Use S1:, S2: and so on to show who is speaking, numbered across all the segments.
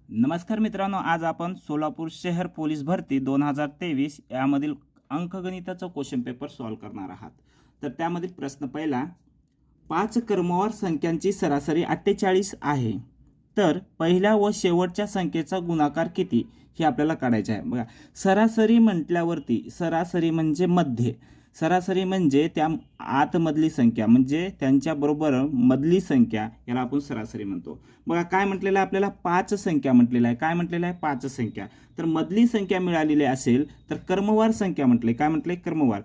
S1: नमस्कार मित्रांनो, आज आपण सोलापूर शहर पोलीस भरती 2023 यामधील अंकगणिताचा क्वेश्चन पेपर सॉल्व करणार आहात। तर त्यामधील प्रश्न पहिला, 5 क्रमवार संख्यांची सरासरी 48 आहे, तर पहिल्या व शेवटच्या संख्येचा गुणाकार किती हे आपल्याला काढायचे आहे। बघा, सरासरी म्हटल्यावरती सरासरी म्हणजे मध्य, सरासरी म्हणजे त्या आतमधली संख्या, म्हणजे त्यांच्या बरोबर मधली संख्या, याला आपण सरासरी म्हणतो। बघा काय म्हटलेलं आहे आपल्याला, 5 संख्या म्हटलेलं आहे। काय म्हटलेलं आहे, 5 संख्या। तर मधली संख्या मिळालेली असेल तर क्रमवार संख्या म्हटले, काय म्हटले, क्रमवार।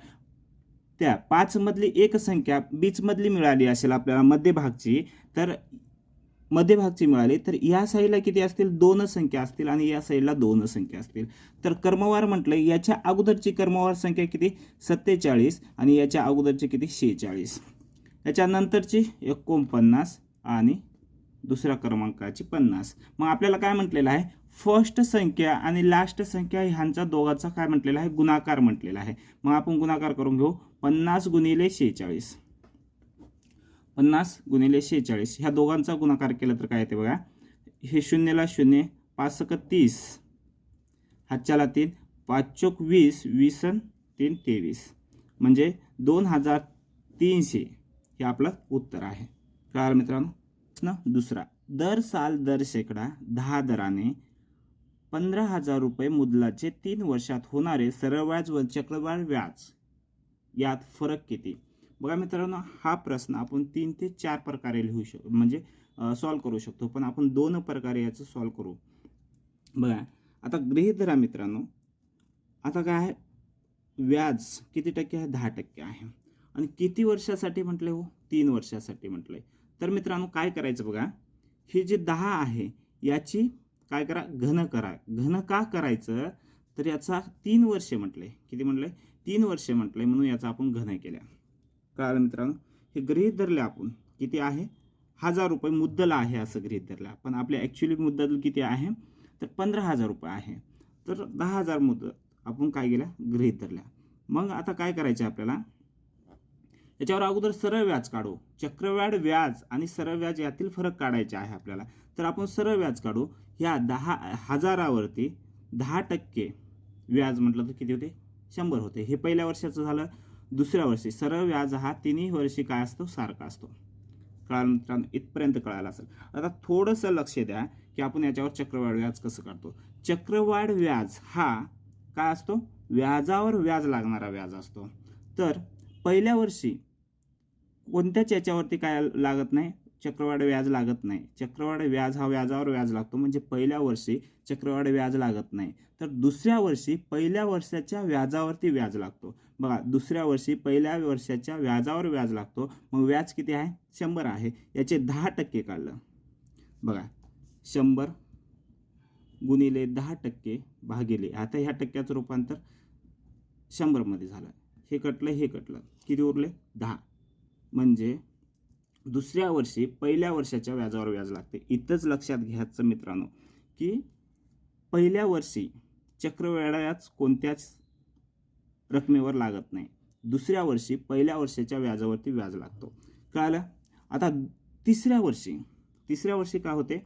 S1: त्या 5 मधली एक संख्या बीच मधली मिळाली असेल आपल्याला, मध्यभागची, तर मध्यभागची मिळाली, तर या साईडला किती असतील, 2 संख्या असतील आणि या साईडला 2 संख्या असतील। तर क्रमवार म्हटलं, याच्या अगोदरची क्रमवार संख्या किती, 47, आणि याच्या अगोदरची किती, 46, याच्या नंतरची 49 आणि दुसऱ्या क्रमांकाची 50। मग आपल्याला काय म्हटलेलं आहे, फर्स्ट संख्या आणि लास्ट संख्या ह्यांचा दोघांचा काय म्हटलेला आहे, गुणाकार म्हटलेला आहे। मग आपण गुणाकार करून घेऊ, 50 गुणिले 46, 50 गुणिले 46, ह्या दोघांचा गुणाकार केला तर काय येते बघा, हे शून्यला शून्य, 5 × 30, हातच्याला 3, 5 × 20, 20 × 3 = 23, म्हणजे 2300 हे आपलं उत्तर आहे। कळालं मित्रांनो। दुसरा, दर साल दर शेकडा 10 दराने 15,000 रुपये मुद्दलाचे 3 वर्षात होणारे सरळ व्याज व चक्रवाढ व्याज यात फरक किती। बघा मित्रांनो, हा प्रश्न आपण 3 ते 4 प्रकारे लिहू शकतो, म्हणजे सॉल्व करू शकतो, पण आपण 2 प्रकारे याचं सॉल्व करू। बघा, आता गृहीत धरा मित्रांनो, आता काय आहे, व्याज किती टक्के आहे, 10% आहे, आणि किती वर्षासाठी म्हटले हो, 3 वर्षासाठी म्हटले। तर मित्रांनो काय करायचं बघा, हे जे 10 आहे याची काय करा, घन करा। घन का करायचं, तर याचा 3 वर्षे म्हटले, किती म्हटले, 3 वर्षे म्हटले, म्हणून याचा आपण घन केल्या। कळालं मित्रांनो। हे गृहीत धरले आपण, किती आहे, 1000 रुपये मुद्दल आहे असं गृहीत धरला, पण आपले ॲक्च्युअली मुद्दल किती आहे, तर 15,000 रुपये आहे। तर 10,000 मुद्दल आपण काय केल्या, गृहीत धरल्या। मग आता काय करायचे आपल्याला, याच्यावर अगोदर सरळ व्याज काढू, चक्रवाढ व्याज आणि सरळ व्याज यातील फरक काढायचे आहे आपल्याला। तर आपण सरळ व्याज काढू, ह्या 10,000 वरती 10% व्याज म्हटलं तर किती होते, 100 होते। हे पहिल्या वर्षाचं झालं। दुसऱ्या वर्षी सरळ व्याज हा तिन्ही वर्षी काय असतो, सारखा असतो। कळालं मित्रांनो, इथपर्यंत कळालं असेल। आता थोडंसं लक्ष द्या की आपण याच्यावर चक्रवाढ व्याज कसं काढतो। चक्रवाढ व्याज हा काय असतो, व्याजावर व्याज लागणारा व्याज असतो। तर पहिल्या वर्षी कोणत्याच याच्यावरती काय लागत नाही, चक्रवाढ व्याज लागत नाही। चक्रवाढ व्याज हा व्याजावर व्याज लागतो, म्हणजे पहिल्या वर्षी चक्रवाढ व्याज लागत नाही। तर दुसऱ्या वर्षी पहिल्या वर्षाच्या व्याजावरती व्याज लागतो। बघा, दुसऱ्या वर्षी पहिल्या वर्षाच्या व्याजावर व्याज लागतो। मग व्याज किती आहे, 100 आहे, याचे 10% काढलं। बघा, 100 गुणिले 10% भागिले, आता ह्या टक्क्याचं रूपांतर 100 मध्ये झालं, हे कटलं, हे कटलं, किती उरले, 10। म्हणजे दुसऱ्या वर्षी पहिल्या वर्षाच्या व्याजावर व्याज लागते। इथंच लक्षात घ्यायचं मित्रांनो की पहिल्या वर्षी चक्रवाढ व्याज कोणत्याच रकमेवर लागत नाही, दुसऱ्या वर्षी पहिल्या वर्षाच्या व्याजावरती व्याज लागतो। कळालं। आता तिसऱ्या वर्षी काय होते,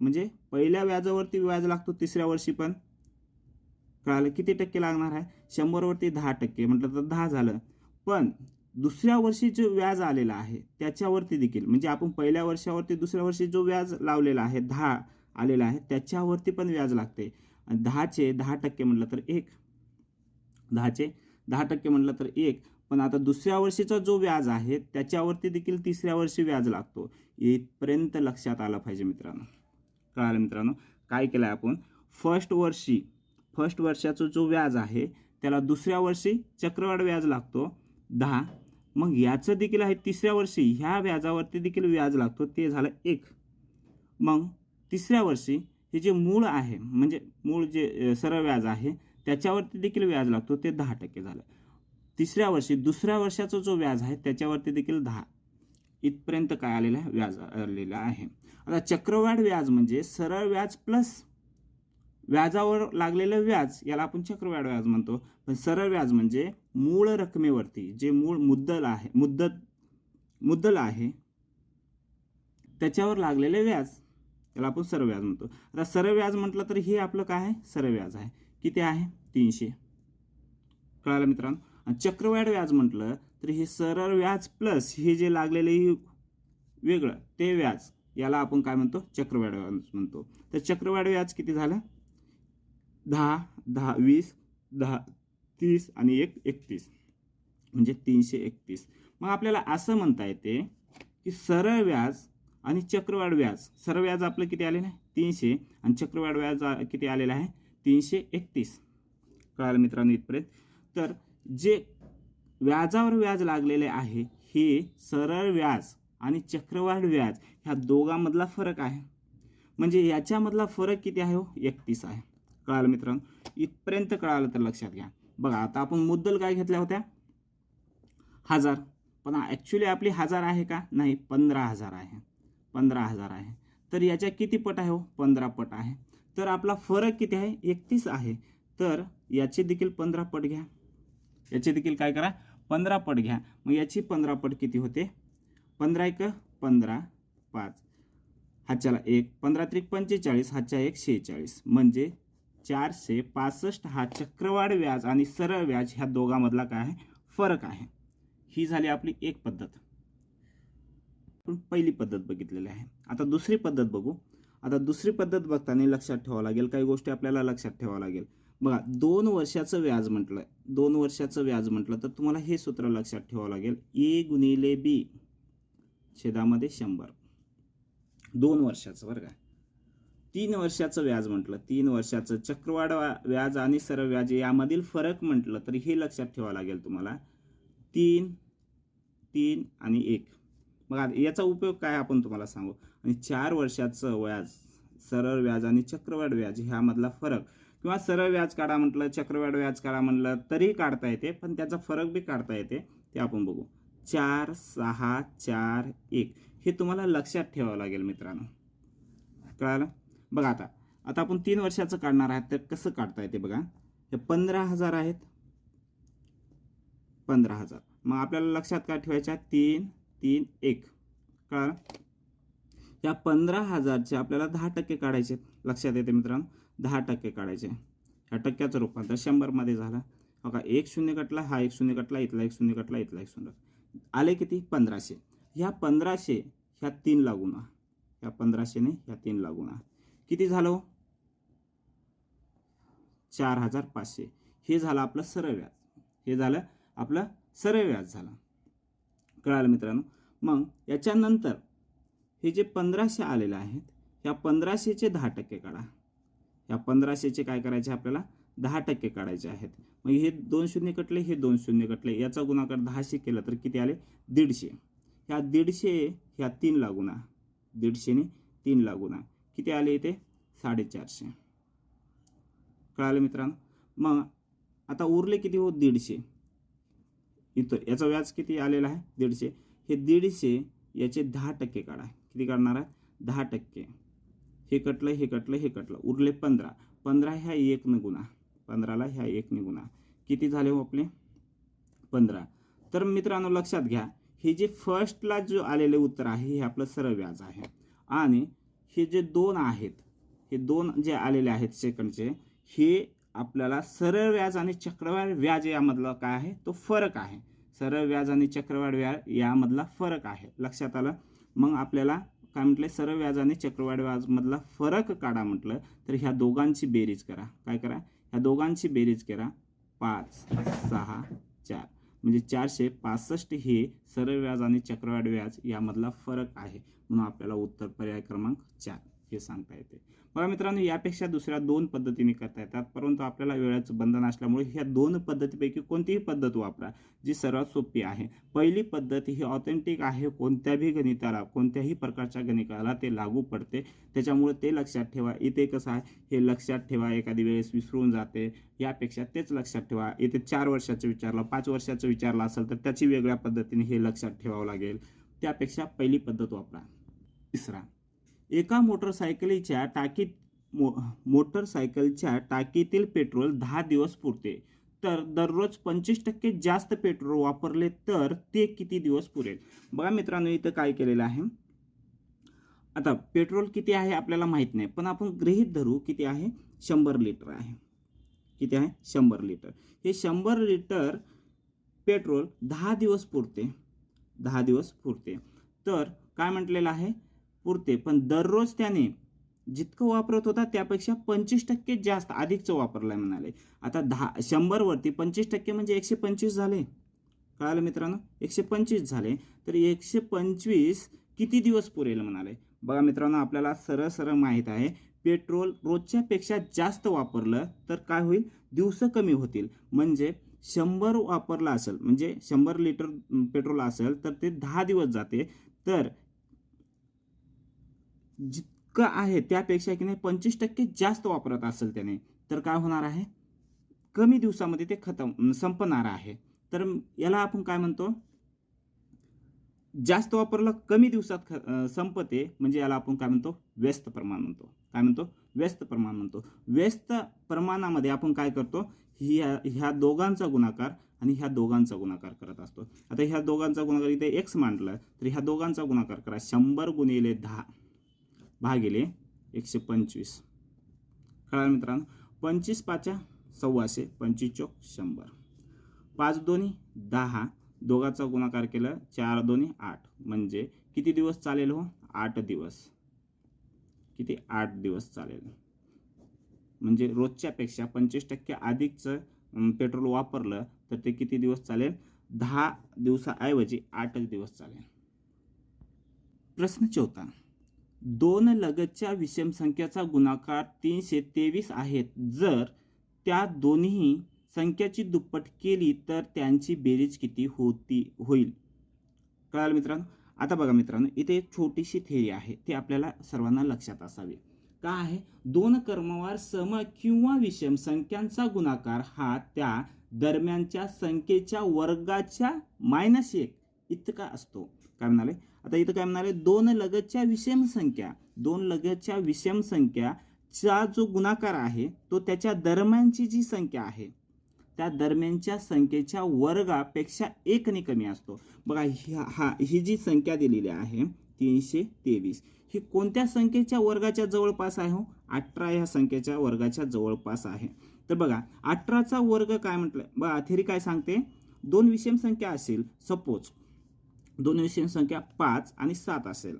S1: म्हणजे पहिल्या व्याजावरती व्याज लागतो तिसऱ्या वर्षी पण। कळालं, किती टक्के लागणार आहे, 100 वरती 10% म्हटलं तर 10 झालं। पण दुसऱ्या वर्षी जो व्याज आलेला आहे त्याच्यावरती देखील, म्हणजे आपण पहिल्या वर्षावरती दुसऱ्या वर्षी जो व्याज लावलेला आहे 10 आलेला आहे त्याच्यावरती पण व्याज लागते। 10चे 10% म्हटलं तर 1, 10चे 10% म्हटलं तर 1, पण आता दुसऱ्या वर्षीचा जो व्याज आहे त्याच्यावरती देखील तिसऱ्या वर्षी व्याज लागतो। इथपर्यंत लक्षात आलं पाहिजे मित्रांनो। कळालं मित्रांनो। काय केलं आपण, फर्स्ट वर्षाचा जो व्याज आहे त्याला दुसऱ्या वर्षी चक्रवाढ व्याज लागतो 10, मग याचं देखील आहे तिसऱ्या वर्षी ह्या व्याजावरती देखील व्याज लागतो, ते झालं 1। मग तिसऱ्या वर्षी हे जे मूळ आहे, म्हणजे मूळ जे सरळ व्याज आहे त्याच्यावरती देखील व्याज लागतो, ते 10% झालं। तिसऱ्या वर्षी दुसऱ्या वर्षाचा जो व्याज आहे त्याच्यावरती देखील 10। इथपर्यंत काय आलेलं आहे, व्याज आलेलं आहे। आता चक्रवाढ व्याज म्हणजे सरळ व्याज प्लस व्याजावर लागलेलं व्याज, याला आपण चक्रवाढ व्याज म्हणतो। पण सरळ व्याज म्हणजे मूळ रकमेवरती जे मूळ मुद्दल आहे त्याच्यावर लागलेले व्याज, त्याला आपण सरळ व्याज म्हणतो. आता सरळ व्याज म्हटलं तर हे आपलं काय आहे, सरळ व्याज आहे. किती आहे, 300. कळालं मित्रांनो. आणि चक्रवाढ व्याज म्हटलं तर हे सरळ व्याज प्लस हे जे लागलेले वेगळं ते व्याज, याला आपण काय म्हणतो, चक्रवाढ व्याज म्हणतो. तर चक्रवाढ व्याज किती झालं, 10, 10, 20, 10, 30 आणि 1, 31, म्हणजे 331. मग आपल्याला असं म्हणता येते की सरळ व्याज आणि चक्रवाढ व्याज, सरळ व्याज आपलं किती आलेलं आहे, 300, आणि चक्रवाढ व्याज किती आलेलं आहे, 331. कळालं मित्रांनो इथपर्यंत. तर जे व्याजावर व्याज लागलेले आहे हे सरळ व्याज आणि चक्रवाढ व्याज ह्या दोघांमधला फरक आहे. म्हणजे याच्यामधला फरक किती आहे हो, 31 आहे. कळालं मित्रांनो. इथपर्यंत कळालं तर लक्षात घ्या. बघा आता आपण मुद्दल काय घेतल्या होत्या, 1000, पण ॲक्च्युली आपली 1000 आहे का, नाही, 15,000 आहे. 15,000 आहे. तर याच्या किती पट आहे हो, 15 पट आहे. तर आपला फरक किती आहे, 31 आहे. तर याचे देखील 15 पट घ्या, याचे देखील काय करा, 15 पट घ्या. मग याची 15 पट किती होते, 15 1 15, 5 हाच्याला 1, 15 3 45, हाच्या 1 46, म्हणजे 465 हा चक्रवाढ व्याज आणि सरळ व्याज ह्या दोघांमधला काय आहे, फरक आहे. ही झाली आपली एक पद्धत. आपण पहिली पद्धत बघितलेली आहे. आता दुसरी पद्धत बघू. आता दुसरी पद्धत बघताना लक्षात ठेवावं लागेल, काही गोष्टी आपल्याला लक्षात ठेवावं लागेल. बघा 2 वर्षाचं व्याज म्हटलं, 2 वर्षाचं व्याज म्हटलं तर तुम्हाला हे सूत्र लक्षात ठेवावं लागेल, A गुणिले B छेदामध्ये 100. 2 वर्षाचं बरं का. 3 वर्षाचं व्याज म्हटलं, 3 वर्षाचं चक्रवाढ व्याज आणि सरळ व्याज यामधील फरक म्हटलं तर हे लक्षात ठेवावं लागेल तुम्हाला, 3, 3 आणि 1. मग याचा उपयोग काय आपण तुम्हाला सांगू. आणि 4 वर्षाचं व्याज, सरळ व्याज आणि चक्रवाढ व्याज ह्यामधला फरक, किंवा सरळ व्याज काढा म्हटलं, चक्रवाढ व्याज काढा म्हटलं तरी काढता येते, पण त्याचा फरक बी काढता येते, ते आपण बघू. 4, 6, 4, 1 हे तुम्हाला लक्षात ठेवावं लागेल मित्रांनो. कळालं. बघा आता आपण 3 वर्षाचं काढणार आहात तर कसं काढता येते बघा. हे 15,000 आहेत, 15,000. मग आपल्याला लक्षात काय ठेवायच्या, 3, 3, 1. कळालं. या 15,000चे आपल्याला 10% काढायचे, लक्षात येते मित्रांनो, 10% काढायचे. ह्या टक्क्याचं रूपांतर 100 मध्ये झालं. बघा 1 शून्य कटला, हा 1 शून्य कटला, इथला 1 शून्य कटला, इथला 1 शून्य, आले किती, 1500. ह्या 1500 ह्या 3 लागून, ह्या 1500 ने ह्या 3 लागून किती झालं, 4,500. हे झालं आपलं सरळ व्याज, हे झालं आपलं सरळ व्याज झालं. कळालं मित्रांनो. मग याच्यानंतर हे जे 1500 आलेले आहेत, ह्या 1500चे 10% काढा. ह्या 1500चे काय करायचे आपल्याला, 10% काढायचे आहेत. मग हे 2 शून्य कटले, हे 2 शून्य कटले, याचा गुणाकार 10 केला तर किती आले, 150. ह्या 150 ह्या 3 लागून, 150 ने 3 लागून किती आले इथे, 450. कळालं मित्रांनो. मग आता उरले किती हो, 150. इथं याचा व्याज किती आलेला आहे, 150. हे 150 याचे 10% काढा. किती काढणार आहे, 10%. हे कटलं, हे कटलं, हे कटलं, उरले 15. 15 ह्या 1 ने गुणा, 15ला ह्या 1 ने गुणा, किती झाले हो आपले, 15. तर मित्रांनो लक्षात घ्या, हे जे फर्स्टला जो आलेले उत्तर आहे हे आपलं सरळ व्याज आहे. आणि हे जे 2 आहेत, हे 2 जे आलेले आहेत सेकंडचे, हे आपल्याला सरळ व्याज आणि चक्रवाढ व्याज यामधला काय आहे, तो फरक आहे. सरळ व्याज आणि चक्रवाढ व्याज यामधला फरक आहे, लक्षात आलं. मग आपल्याला काय म्हटलं, सरळ व्याज आणि चक्रवाढ व्याज मधला फरक काढा म्हटलं तर ह्या दोघांची बेरीज करा. काय करा, ह्या दोघांची बेरीज करा, 5, 6, 4, म्हणजे 465 हे सरळ व्याज आणि चक्रवाढ व्याज यामधला फरक आहे. म्हणून आपल्याला उत्तर पर्याय क्रमांक 4 हे सांगता येते. बघा मित्रांनो, यापेक्षा दुसऱ्या 2 पद्धतीने करता येतात, परंतु आपल्याला वेळेचं बंधन असल्यामुळे ह्या 2 पद्धतीपैकी कोणतीही पद्धत वापरा जी सर्वात सोपी आहे. पहिली पद्धत ही ऑथेंटिक आहे, कोणत्याही गणिताला, कोणत्याही प्रकारच्या गणिताला ते लागू पडते, त्याच्यामुळे ते लक्षात ठेवा. इथे कसं आहे हे लक्षात ठेवा, एखादी वेळेस विसरून जाते, यापेक्षा तेच लक्षात ठेवा. इथे 4 वर्षाचं विचारलं, 5 वर्षाचं विचारलं असेल तर त्याची वेगळ्या पद्धतीने हे लक्षात ठेवावं लागेल, त्यापेक्षा पहिली पद्धत वापरा. तिसरा, एका मोटरसायकलीच्या टाकीतील पेट्रोल 10 दिवस पुरते, तर दररोज 25% जास्त पेट्रोल वापरले तर ते किती दिवस पुरेल. बघा मित्रांनो, इथं काय केलेलं आहे, आता पेट्रोल किती आहे आपल्याला माहित नाही, पण आपण गृहीत धरू किती आहे, 100 लिटर आहे. किती आहे, 100 लिटर. हे 100 लिटर पेट्रोल 10 दिवस पुरते. 10 दिवस पुरते. तर काय म्हटलेलं आहे, पुरते. पण दररोज त्याने जितकं वापरत होता त्यापेक्षा 25% जास्त अधिकचं वापरलंय म्हणाले. आता 100 वरती 25% म्हणजे 125 झाले. कळालं मित्रांनो, 125 झाले. तर 125 किती दिवस पुरेल म्हणाले. बघा मित्रांनो, आपल्याला सरळ सरळ माहीत आहे, पेट्रोल रोजच्या पेक्षा जास्त वापरलं तर काय होईल, दिवस कमी होतील. म्हणजे 100 वापरला असेल, म्हणजे 100 लिटर पेट्रोल असेल तर ते 10 दिवस जाते. तर जितकं आहे त्यापेक्षा की नाही 25% जास्त वापरत असेल त्याने, तर काय होणार आहे, कमी दिवसामध्ये ते संपणार आहे. तर याला आपण काय म्हणतो, जास्त वापरलं कमी दिवसात संपते, म्हणजे याला आपण काय म्हणतो, व्यस्त प्रमाण म्हणतो. काय म्हणतो, व्यस्त प्रमाण म्हणतो. व्यस्त प्रमाणामध्ये आपण काय करतो, ह्या दोघांचा गुणाकार आणि ह्या दोघांचा गुणाकार करत असतो. आता ह्या दोघांचा गुणाकार इथे x मांडलं तर ह्या दोघांचा गुणाकार करा, 100 गुणिले 10 भागिले 125. कळालं मित्रांनो, 25 पाचा 125, 25 चोक 100, 5 दोन्ही 10, दोघांचा गुणाकार केलं 4 दोन्ही 8, म्हणजे किती दिवस चालेल हो, 8 दिवस. किती, 8 दिवस चालेल. म्हणजे रोजच्या पेक्षा 25% अधिकचं पेट्रोल वापरलं तर ते किती दिवस चालेल, 10 दिवसाऐवजी 8 दिवस चालेल. प्रश्न 4. दोन लगतच्या विषम संख्याचा गुणाकार 323 आहेत. जर त्या दोन्ही संख्याची दुप्पट केली तर त्यांची बेरीज किती होईल. कळालं मित्रांनो. आता बघा मित्रांनो, इथे एक छोटीशी थेरी आहे, ती आपल्याला सर्वांना लक्षात असावी. काय आहे, दोन क्रमवार सम किंवा विषम संख्यांचा गुणाकार हा त्या दरम्यानच्या संख्येच्या वर्गाच्या -1 इतका असतो. काय म्हणाले, आता इथं काय म्हणाले, दोन लगतच्या विषम संख्याचा जो गुणाकार आहे तो त्याच्या दरम्यानची जी संख्या आहे त्या दरम्यानच्या संख्येच्या वर्गापेक्षा 1 ने कमी असतो. बघा, ही जी संख्या दिलेली आहे 323, ही कोणत्या संख्येच्या वर्गाच्या जवळपास आहे हो, 18 ह्या संख्येच्या वर्गाच्या जवळपास आहे. तर बघा, 18चा वर्ग काय म्हटलं, बघा थेरी काय सांगते, दोन विषम संख्या असेल, सपोज दोन विषम संख्या 5 आणि 7 असेल,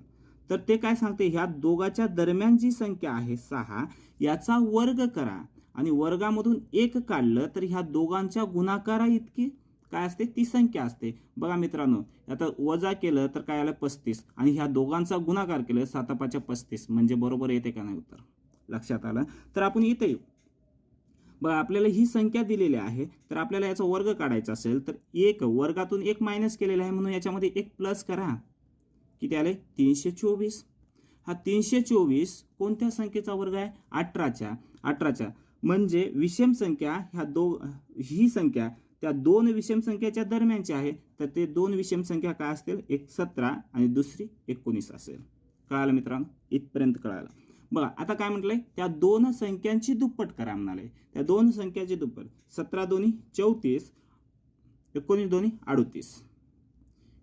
S1: तर ते काय सांगते, ह्या दोघांच्या दरम्यान जी संख्या आहे 6 याचा वर्ग करा आणि वर्गामधून 1 काढलं तर ह्या दोघांच्या गुणाकारा इतकी काय असते, ती संख्या असते. बघा मित्रांनो, आता वजा केलं तर काय आलं, 35, आणि ह्या दोघांचा गुणाकार केलं 7 5 35, म्हणजे बरोबर येते का नाही उत्तर, लक्षात आलं. तर आपण इथे येऊ. बघा, आपल्याला ही संख्या दिलेली आहे, तर आपल्याला याचा वर्ग काढायचा असेल तर 1 वर्गातून 1 मायनस केलेला आहे, म्हणून याच्यामध्ये 1 प्लस करा. किती आले, 324. हा 324 कोणत्या संख्येचा वर्ग आहे, 18च्या. म्हणजे विषम संख्या ही संख्या त्या दोन विषम संख्येच्या दरम्यानची आहे, तर ते दोन विषम संख्या काय असतील, एक 17 आणि दुसरी 19 असेल. कळालं मित्रांनो, इथपर्यंत कळालं. बघा, आता काय म्हटलंय, त्या दोन संख्यांची दुप्पट करा म्हणाले. त्या दोन संख्याची दुप्पट, 17 दोन्ही 34, 19 दोन्ही 38.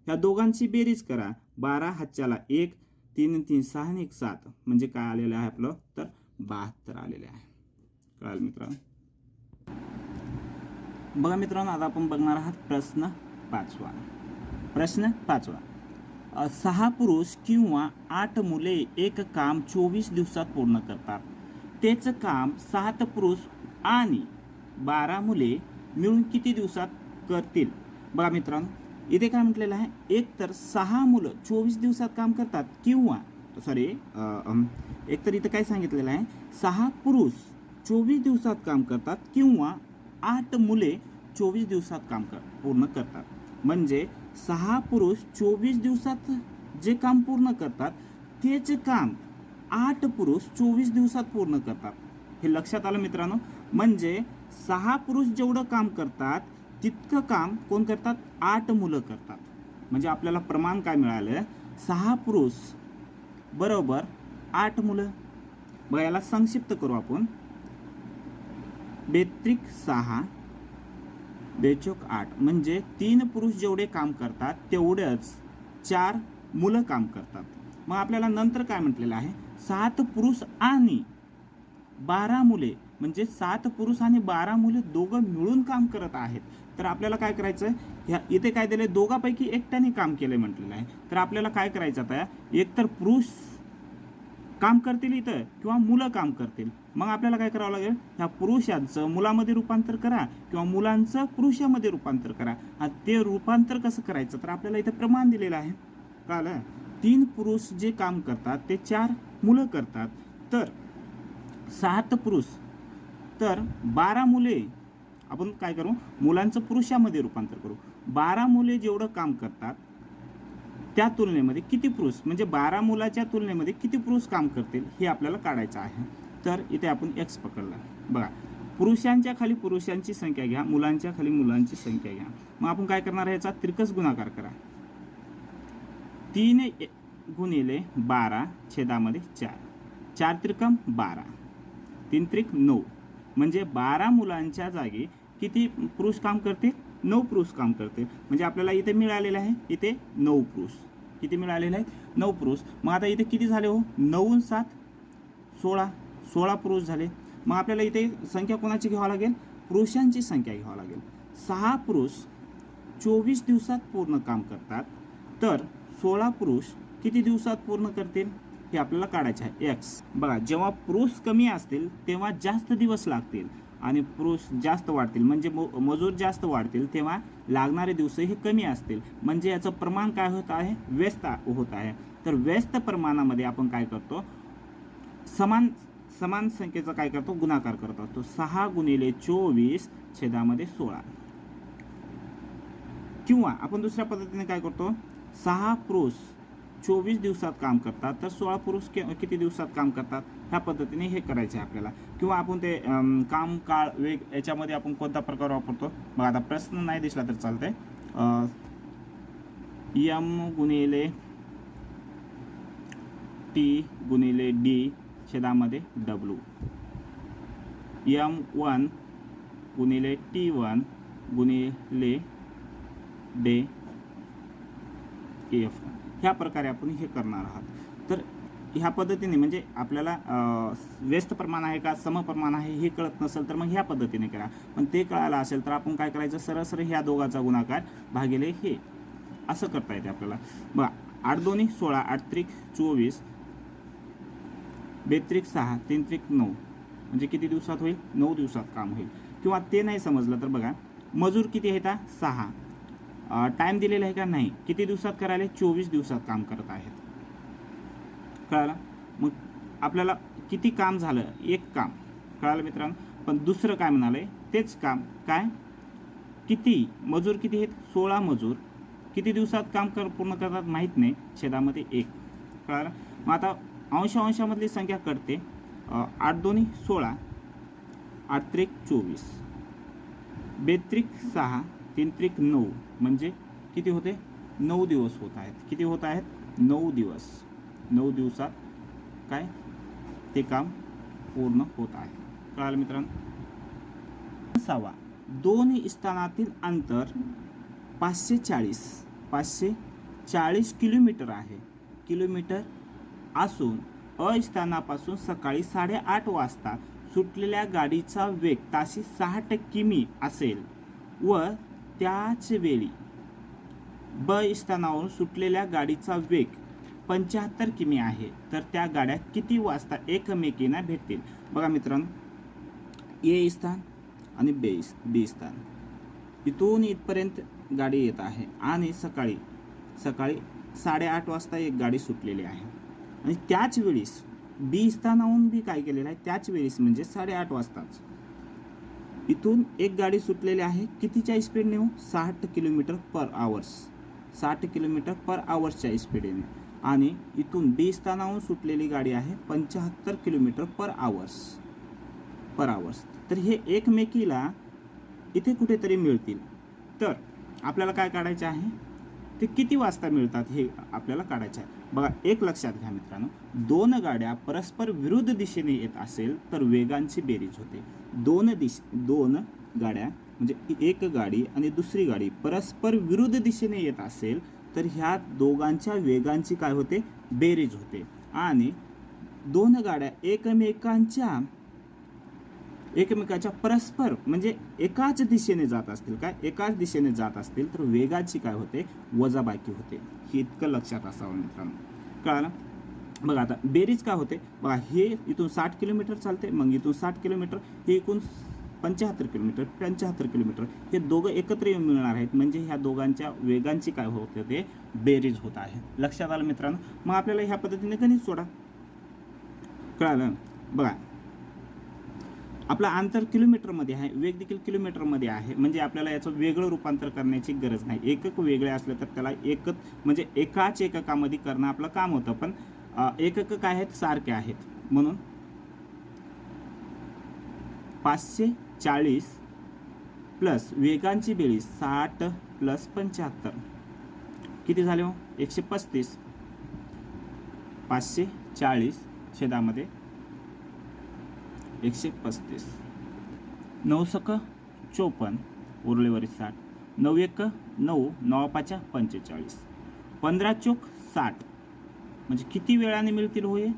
S1: ह्या दोघांची बेरीज करा, 12 हातच्याला 1, 3 3 6 आणि 1 7, म्हणजे काय आलेलं आहे आपलं, तर 72 आलेले आहे. कळालं मित्रांनो. बघा मित्रांनो, आता आपण बघणार आहात प्रश्न 5वा. प्रश्न 5वा, 6 पुरुष किंवा 8 मुले एक काम 24 दिवसात पूर्ण करतात. तेच काम 7 पुरुष आणि 12 मुले मिळून किती दिवसात करतील. बघा मित्रांनो, इथे काय म्हटलेलं आहे, एक तर 6 मुलं 24 दिवसात काम करतात, किंवा एक तर इथं काय सांगितलेलं आहे, 6 पुरुष 24 दिवसात काम करतात किंवा 8 मुले 24 दिवसात काम पूर्ण करतात. म्हणजे 6 पुरुष 24 दिवसात जे काम पूर्ण करतात तेच काम 8 पुरुष 24 दिवसात पूर्ण करतात. हे लक्षात आलं मित्रांनो. म्हणजे 6 पुरुष जेवढं काम करतात तितकं काम कोण करतात, 8 मुलं करतात. म्हणजे आपल्याला प्रमाण काय मिळालं, 6 पुरुष बरोबर 8 मुलं. बघा, याला संक्षिप्त करू आपण, 6 बेचोक 8, म्हणजे 3 पुरुष जेवढे काम करतात तेवढेच 4 मुलं काम करतात. मग आपल्याला नंतर काय म्हटलेलं आहे, 7 पुरुष आणि 12 मुले, म्हणजे 7 पुरुष आणि 12 मुले दोघं मिळून काम करत आहेत. तर आपल्याला काय करायचं आहे, इथे काय दिले, दोघांपैकी एकट्याने काम केलंय म्हटलेलं आहे. तर आपल्याला काय करायचं आता, एकतर पुरुष काम करतील इथं किंवा मुलं काम करतील. मग आपल्याला काय करावं लागेल, ह्या पुरुषांचं मुलामध्ये रूपांतर करा किंवा मुलांचं पुरुषामध्ये रूपांतर करा. ते रूपांतर कसं करायचं, तर आपल्याला इथं प्रमाण दिलेलं आहे. कळलं, 3 पुरुष जे काम करतात ते 4 मुलं करतात. तर 7 पुरुष तर 12 मुले, आपण काय करू, मुलांचं पुरुषामध्ये रूपांतर करू. 12 मुले जेवढं काम करतात त्या तुलनेमध्ये किती पुरुष, म्हणजे 12 मुलाच्या तुलनेमध्ये किती पुरुष काम करतील हे आपल्याला काढायचं आहे. तर इथे आपण एक्स पकडला. बघा, पुरुषांच्या खाली पुरुषांची संख्या घ्या, मुलांच्या खाली मुलांची संख्या घ्या. मग आपण काय करणार आहे, याचा तिरकस गुणाकार करा. 3 गुणिले 12 छेदामध्ये 4, 4 त्रिकम 12, 3 त्रिक 9, म्हणजे 12 मुलांच्या जागी किती पुरुष काम करतील, 9 पुरुष काम करतील. म्हणजे आपल्याला इथे मिळालेलं आहे, इथे 9 पुरुष. किती मिळालेले आहेत, 9 पुरुष. मग आता इथे किती झाले हो, 9 × 7 16, 16 पुरुष झाले. मग आपल्याला इथे संख्या कोणाची घ्यावी लागेल, पुरुषांची संख्या घ्यावी लागेल. 6 पुरुष 24 दिवसात पूर्ण काम करतात, तर 16 पुरुष किती दिवसात पूर्ण करतील हे आपल्याला काढायचे आहे. एक्स. बघा, जेव्हा पुरुष कमी असतील तेव्हा जास्त दिवस लागतील आणि पुरुष जास्त वाढतील, म्हणजे मजूर जास्त वाढतील, तेव्हा लागणारे दिवस हे कमी असतील. म्हणजे याचं प्रमाण काय होत आहे, व्यस्त होत आहे. तर व्यस्त प्रमाणामध्ये आपण काय करतो, समान संख्येचा काय करतो, गुणाकार करत असतो. 6 गुणिले 24 छेदामध्ये 16. किंवा आपण दुसऱ्या पद्धतीने काय करतो, 6 पुरुष 24 दिवसात काम करतात, तर 16 पुरुष किती दिवसात काम करतात, ह्या पद्धतीने हे करायचे आपल्याला. किंवा आपण ते काम काळ वेग याच्यामध्ये आपण कोणता प्रकार वापरतो. मग आता प्रश्न नाही दिसला तर चालतंय. एम गुणिले टी गुणिले डी छेदामध्ये डब्ल्यू, M1 गुणिले T1 गुणिले डे एफ. ह्या प्रकारे आपण हे करणार आहात. तर ह्या पद्धतीने म्हणजे आपल्याला व्यस्त प्रमाण आहे का समप्रमाण आहे हे कळत नसेल तर मग ह्या पद्धतीने करा. पण ते कळालं असेल तर आपण काय करायचं, सरळ ह्या दोघांचा गुणाकार भागिले हे असं करता येते आपल्याला. बघा, 8 दोन्ही 16, 8 त्रिक 24, 2 त्रिक 6, 3 त्रिक 9, म्हणजे किती दिवसात होईल, 9 दिवसात काम होईल. किंवा ते नाही समजलं तर बघा, मजूर किती आहेत, 6. टाइम दिलेला आहे का, नाही. किती दिवसात करायला, 24 दिवसात काम करत आहेत. कळालं. मग आपल्याला किती काम झालं, एक काम. कळालं मित्रांनो. पण दुसरं काय म्हणाले, तेच काम काय, किती मजूर किती आहेत, 16 मजूर किती दिवसात काम पूर्ण करतात माहीत नाही, छेदामध्ये 1. कळालं. मग आता अंशामधली संख्या कळते. 8 दोन्ही 16, 8 त्रिक 24, 2 त्रिक 6, 3 त्रिक 9, म्हणजे किती होते, 9 दिवस होत आहेत. किती होत आहेत, 9 दिवस. 9 दिवसात काय ते काम पूर्ण होत आहे. कळालं मित्रांनो. 6 दोन स्थानातील अंतर 540 किलोमीटर आहे. किलोमीटर असून अ स्थानापासून सकाळी 8:30 वाजता सुटलेल्या गाडीचा वेग ताशी 60 किमी असेल व त्याच वेळी ब स्थानावरून सुटलेल्या गाडीचा वेग 75 किमी आहे, तर त्या गाड्या किती वाजता एकमेकींना भेटतील. बघा मित्रांनो, ए स्थान आणि बी स्थान, इथून इथपर्यंत गाडी येत आहे आणि सकाळी 8:30 वाजता एक गाडी सुटलेली आहे आणि त्याच वेळेस बी स्थानाहून बी काय केलेलं आहे, त्याच वेळेस म्हणजे 8:30 वाजताच इथून एक गाडी सुटलेली आहे. कितीच्या स्पीडने हो, 60 किलोमीटर पर आवर्स. 60 किलोमीटर पर आवर्सच्या स्पीडने. आणि इथून डी स्थानाहून सुटलेली गाडी आहे 75 किलोमीटर पर आवर्स. तर हे एकमेकीला इथे कुठेतरी मिळतील. तर आपल्याला काय काढायचे आहे, ते किती वाजता मिळतात हे आपल्याला काढायचे आहे. बघा, एक लक्षात घ्या मित्रांनो, 2 गाड्या परस्पर विरुद्ध दिशेने येत असेल तर वेगांची बेरीज होते. 2 गाड्या म्हणजे एक गाडी आणि दुसरी गाडी परस्पर विरुद्ध दिशेने येत असेल तर ह्या दोघांच्या वेगांची काय होते, बेरीज होते आणि दोन गाड्या एकमेकाच्या परस्पर म्हणजे एकाच दिशेने जात असतील, एकाच दिशेने जात असतील तर वेगाची काय होते, वजाबाकी होते. हे इतकं लक्षात असावं मित्रांनो. कळालं? बघा आता बेरीज काय होते, बघा हे इथून 60 किलोमीटर चालते, मग इथून 60 किलोमीटर, हे इथून 75 किलोमीटर, हे दोघं एकत्र येऊन मिळणार आहेत, म्हणजे ह्या दोघांच्या वेगांची काय होत होते, बेरीज होत आहे. लक्षात आलं मित्रांनो. मग आपल्याला ह्या पद्धतीने गणित सोडा. कळालं? बघा आपला अंतर किलोमीटरमध्ये आहे, वेग देखील किलोमीटरमध्ये आहे, म्हणजे आपल्याला याचं वेगळं रूपांतर करण्याची गरज नाही. एकक वेगळे असलं तर त्याला म्हणजे एकाच एककामध्ये करणं आपलं काम होतं, पण एकक काय आहेत, सारखे आहेत. म्हणून 540 प्लस वेगांची बेरीज 60 प्लस 75 किती झाले हो, 135. 540 छेदामध्ये 135. 9 सक 54 उरलेवरी 60. 9 एक 9, 9 पाचा 45. 15 चोक 60 म्हणजे किती वेळाने मिळतील हो हे,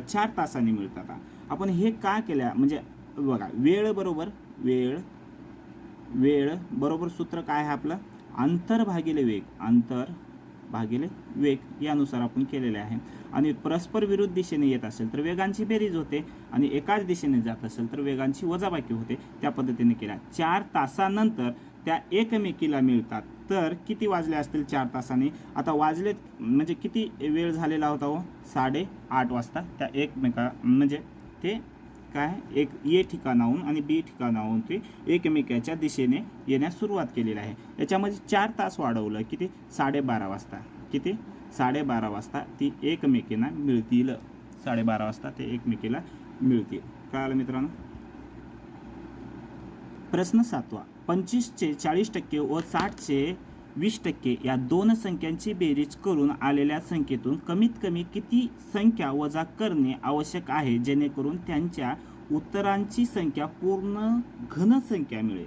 S1: 4 तासांनी मिळतात. आपण हे का केल्या म्हणजे बघा वेळ बरोबर सूत्र काय आहे आपलं, अंतर भागिले वेग यानुसार आपण केलेले आहे. आणि परस्पर विरुद्ध दिशेने येत असेल तर वेगांची बेरीज होते आणि एकाच दिशेने जात असेल तर वेगांची वजाबाकी होते. त्या पद्धतीने केल्या. 4 तासानंतर त्या एकमेकीला मिळतात. तर किती वाजले असतील 4 तासांनी, आता वाजलेत म्हणजे किती वेळ झालेला होता हो, 8:30 वाजता त्या म्हणजे ते काय एक ए ठिकाणाहून आणि बी ठिकाणाहून ते एकमेकाच्या दिशेने येण्यास सुरुवात केलेली आहे. याच्यामध्ये 4 तास वाढवलं, किती 12:30 वाजता, किती 12:30 वाजता ती एकमेकींना मिळतील. 12:30 वाजता ते एकमेकीला मिळतील. कळालं मित्रांनो. प्रश्न 7वा. 25चे 40% व 60चे 20% या दोन संख्यांची बेरीज करून आलेल्या संख्येतून कमीत कमी किती संख्या वजा करणे आवश्यक आहे जेणेकरून त्यांच्या उत्तरांची संख्या पूर्ण घन संख्या मिळेल.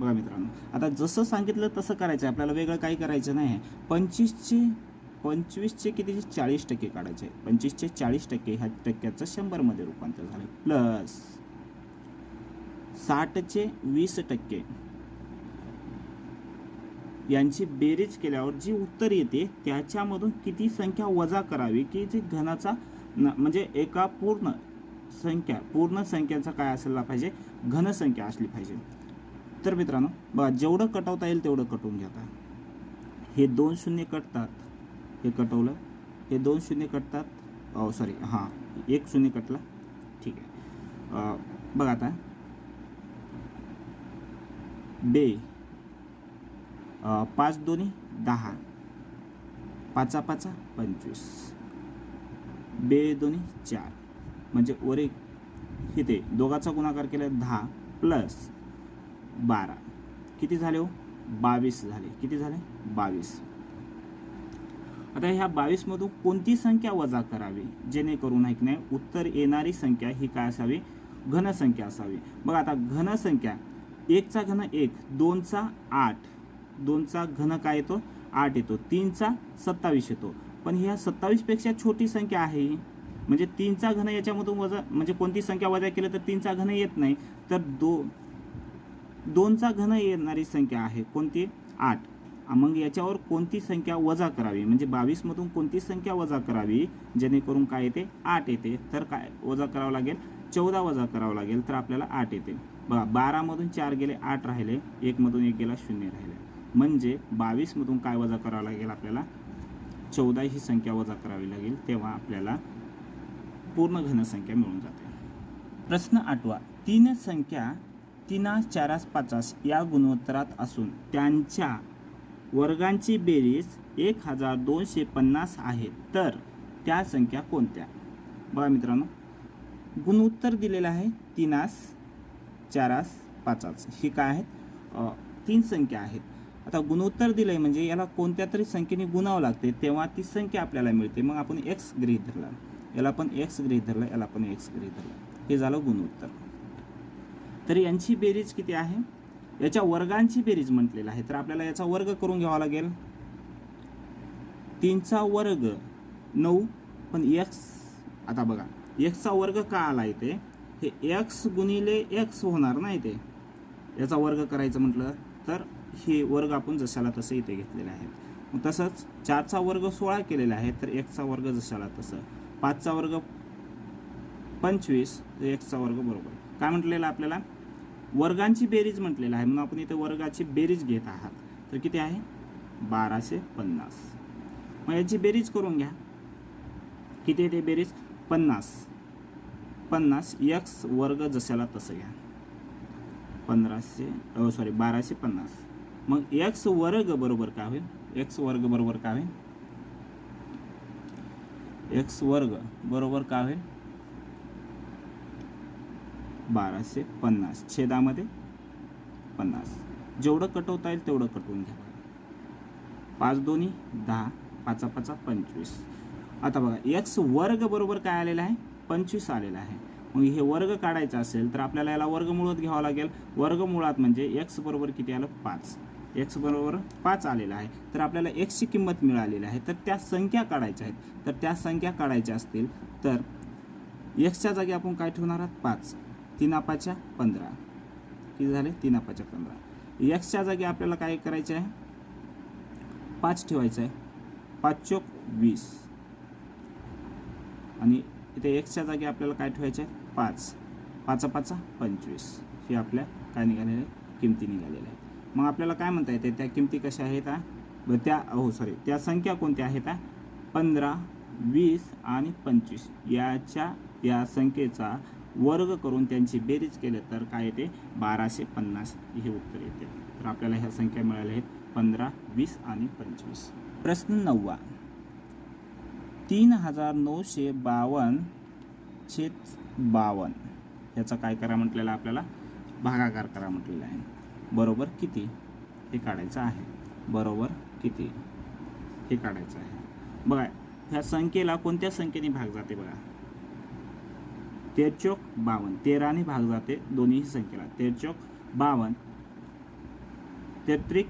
S1: बघा मित्रांनो, आता जसं सांगितलं तसं करायचं, आपल्याला वेगळं काही करायचं नाही. 25चे किती 40% काढायचे. 25चे 40% ह्या टक्क्याचं 100 मध्ये रूपांतर झालं, प्लस 60चे 20% यांची बेरीज केल्यावर जी उत्तर येते त्याच्यामधून किती संख्या वजा करावी की जी घनाचा म्हणजे एका पूर्ण संख्यांचा काय असला पाहिजे, घन संख्या असली पाहिजे. तर मित्रांनो बघा, जेवढं कटवता येईल तेवढं कटवून घ्या. हे 2 शून्य कटतात, हे कटवलं, हे 2 शून्य कटतात, सॉरी हां 1 शून्य कटला, ठीक आहे. बघा आता 5 दोन्ही 10, 5 5 25, 2 दोन्ही 4 म्हणजे वर एक इथे दोघाचा गुणाकार केला 10 प्लस 12 किती झाले हो, 22 झाले. किती झाले, 22. आता ह्या 22 मधून कोणती संख्या वजा करावी जेणेकरून आहे की नाही उत्तर येणारी संख्या ही काय असावी, घन संख्या असावी. बघा आता घन संख्या 1 चा घन 1, 2 चा 8, 2 चा घन काय येतो 8 येतो, 3 चा 27 येतो. पण ह्या 27 पेक्षा छोटी संख्या आहे म्हणजे 3 चा घन याच्यामधून वजा म्हणजे कोणती संख्या वजा केलं तर 3 चा घन येत नाही, तर 2 चा घन येणारी संख्या आहे कोणती 8. मग याच्यावर कोणती संख्या वजा करावी म्हणजे 22 मधून कोणती संख्या वजा करावी जेणेकरून काय येते 8 येते. तर काय वजा करावं लागेल, 14 वजा करावं लागेल, तर आपल्याला 8 येते. बघा 12 मधून 4 गेले 8 राहिले, 1 मधून 1 गेला 0 राहिले, म्हणजे 22 मधून काय वजा करावं लागेल आपल्याला 14 ही संख्या वजा करावी लागेल, तेव्हा आपल्याला पूर्ण घनसंख्या मिळून जाते. प्रश्न 8वा. 3 संख्या 3 4 5 या गुणोत्तरात असून त्यांच्या वर्गांची बेरीज 1250 आहे, तर त्या संख्या कोणत्या. बघा मित्रांनो, गुणोत्तर दिलेलं आहे 3 4 5. ही काय आहेत 3 संख्या आहेत. आता गुणोत्तर दिलंय म्हणजे याला कोणत्या तरी संख्येने गुणावं लागते तेव्हा ती संख्या आपल्याला मिळते. मग आपण x गृहीत धरला, याला पण x गृहीत धरला, याला पण x गृहीत धरला, हे झालं गुणोत्तर. तर यांची बेरीज किती आहे, याच्या वर्गांची बेरीज म्हटलेलं आहे, तर आपल्याला याचा वर्ग करून घ्यावा लागेल. 3चा वर्ग 9, पण x आता बघा x चा वर्ग का आला इथे, हे x गुणिले x होणार ना इथे, याचा वर्ग करायचं म्हटलं तर हे वर्ग आपण जशाला तसं इथे घेतलेले आहे. मग तसंच 4चा वर्ग 16 केलेला आहे, तर x चा वर्ग जशाला तसं, 5चा वर्ग 25, तर x चा वर्ग बरोबर काय म्हटलेलं आपल्याला, वर्गांची बेरीज म्हटलेलं आहे, म्हणून आपण इथे वर्गाची बेरीज घेत आहात. तर किती आहे 1250. मग याची बेरीज करून घ्या. किती येते बेरीज, 50 x वर्ग जशाला तसं घ्या, 1250. मग x वर्ग बरोबर काय होईल, x वर्ग बरोबर काय होईल, x वर्ग बरोबर काय होईल 1250 छेदामध्ये 50. जेवढं कटवता येईल तेवढं कटवून घ्या. 5 दोन्ही 10, 5 5 25. आता बघा x वर्ग बरोबर काय आलेला आहे, 25 आलेला आहे. मग हे वर्ग काढायचं असेल तर आपल्याला याला वर्गमुळात घ्यावं लागेल. वर्गमुळात म्हणजे x बरोबर किती आलं 5, x बरोबर 5 आलेला आहे. तर आपल्याला x ची किंमत मिळालेली आहे, तर त्या संख्या काढायच्या आहेत. तर त्या संख्या काढायच्या असतील तर x च्या जागी आपण काय ठेवणार आहात 5, 3 5 15, किती झाले 3 5 15. x च्या जागी आपल्याला काय करायचे आहे 5 ठेवायचं आहे, 5 चोक 20, आणि इथे x च्या जागी आपल्याला काय ठेवायचे आहे 5, 5 5 25. हे आपल्या काय निघालेलं आहे, किमती निघालेल्या आहेत. मग आपल्याला काय म्हणता येते, त्या किमती कशा आहेत त्या संख्या कोणत्या आहेत 15, 20 आणि 25 या संख्येचा वर्ग करून त्यांची बेरीज केले तर काय येते 1250 हे उत्तर येते. तर आपल्याला ह्या संख्या मिळाल्या आहेत 15, 20 आणि 25. प्रश्न 9, 3952/52 याचा काय करा म्हटलेला आपल्याला, भागाकार करा म्हटलेला आहे. बरोबर किती हे काढायचं आहे, बरोबर किती हे काढायचं आहे. बघा ह्या संख्येला कोणत्या संख्येने भाग जाते, बघा 13 चोक 52, 13ने भाग जाते दोन्ही संख्येला. 13 चोक 52, 33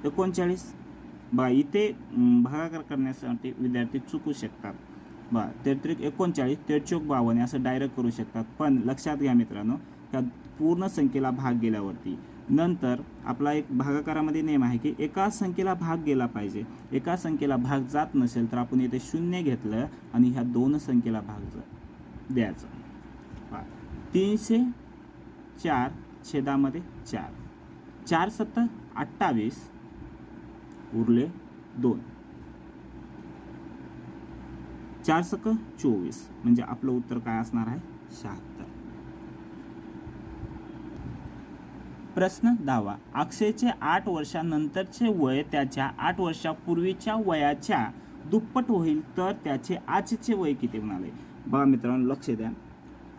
S1: 39. बघा इथे भागाकार करण्यासाठी विद्यार्थी चुकू शकतात. बघा 33 39, 13 चोक 52 असं डायरेक्ट करू शकतात. पण लक्षात घ्या मित्रांनो, त्या पूर्ण संख्येला भाग गेल्यावरती नंतर आपला एक भागाकारामध्ये नियम आहे की एका संख्येला भाग गेला पाहिजे. एका संख्येला भाग जात नसेल तर आपण इथे 0 घेतलं आणि ह्या दोन संख्येला भाग द्यायचं. 304 छेदामध्ये 4, 4 7 28 उरले 2, 4 सक 24, म्हणजे आपलं उत्तर काय असणार आहे 76. प्रश्न 10, अक्षयचे 8 वर्षानंतरचे वय त्याच्या 8 वर्षापूर्वीच्या वयाच्या दुप्पट होईल तर त्याचे आजचे वय किती म्हणाले. बघा मित्रांनो लक्ष द्या,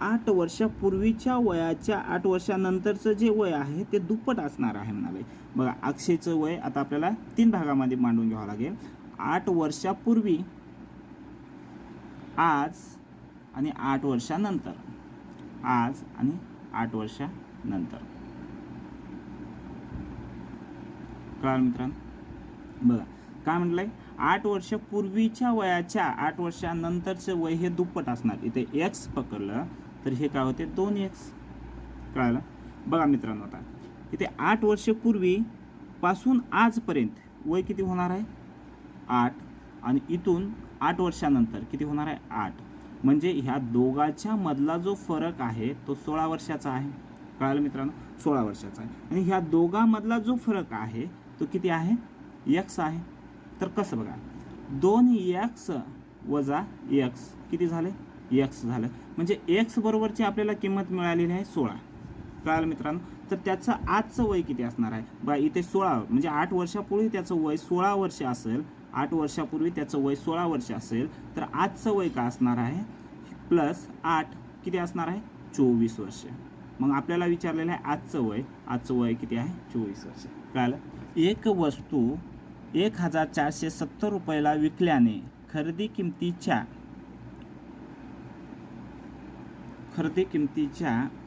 S1: 8 वर्षापूर्वीच्या वयाच्या 8 वर्षानंतरचं जे वय आहे ते दुप्पट असणार आहे म्हणाले. बघा अक्षयचं वय आता आपल्याला 3 भागामध्ये मांडून घ्यावं लागेल. 8 वर्षापूर्वी, आज आणि 8 वर्षानंतर, आज आणि 8 वर्षानंतर. कळलं मित्रांनो. बघा काय म्हटलंय, 8 वर्षापूर्वीच्या वयाच्या 8 वर्षानंतरचं वय हे दुप्पट असणार. इथे x पकडलं तर हे काय होते 2x. कळलं. बघा मित्रांनो आता इथे 8 वर्षापूर्वी पासून आजपर्यंत वय किती होणार आहे 8, आणि इथून 8 वर्षानंतर किती होणार आहे 8. म्हणजे ह्या दोघांच्या मधला जो फरक आहे तो 16 वर्षाचा आहे. कळलं मित्रांनो, 16 वर्षाचा आहे. आणि ह्या दोघांमधला जो फरक आहे तो किती आहे x आहे. तर कसं बघा, 2x वजा x किती झाले x झालं, म्हणजे x बरोबरची आपल्याला किंमत मिळालेली आहे 16. कळलं मित्रांनो. तर त्याचं आजचं वय किती असणार आहे बघा, इथे 16 म्हणजे 8 वर्षापूर्वी त्याचं वय 16 वर्ष असेल. 8 वर्षापूर्वी त्याचं वय 16 वर्ष असेल तर आजचं वय काय असणार आहे प्लस 8 किती असणार आहे 24 वर्ष. मग आपल्याला विचारलेलं आहे आजचं वय किती आहे 24 वर्ष. कळलं. एक वस्तू 1470 रुपयाला विकल्याने खरेदी किमतीच्या हे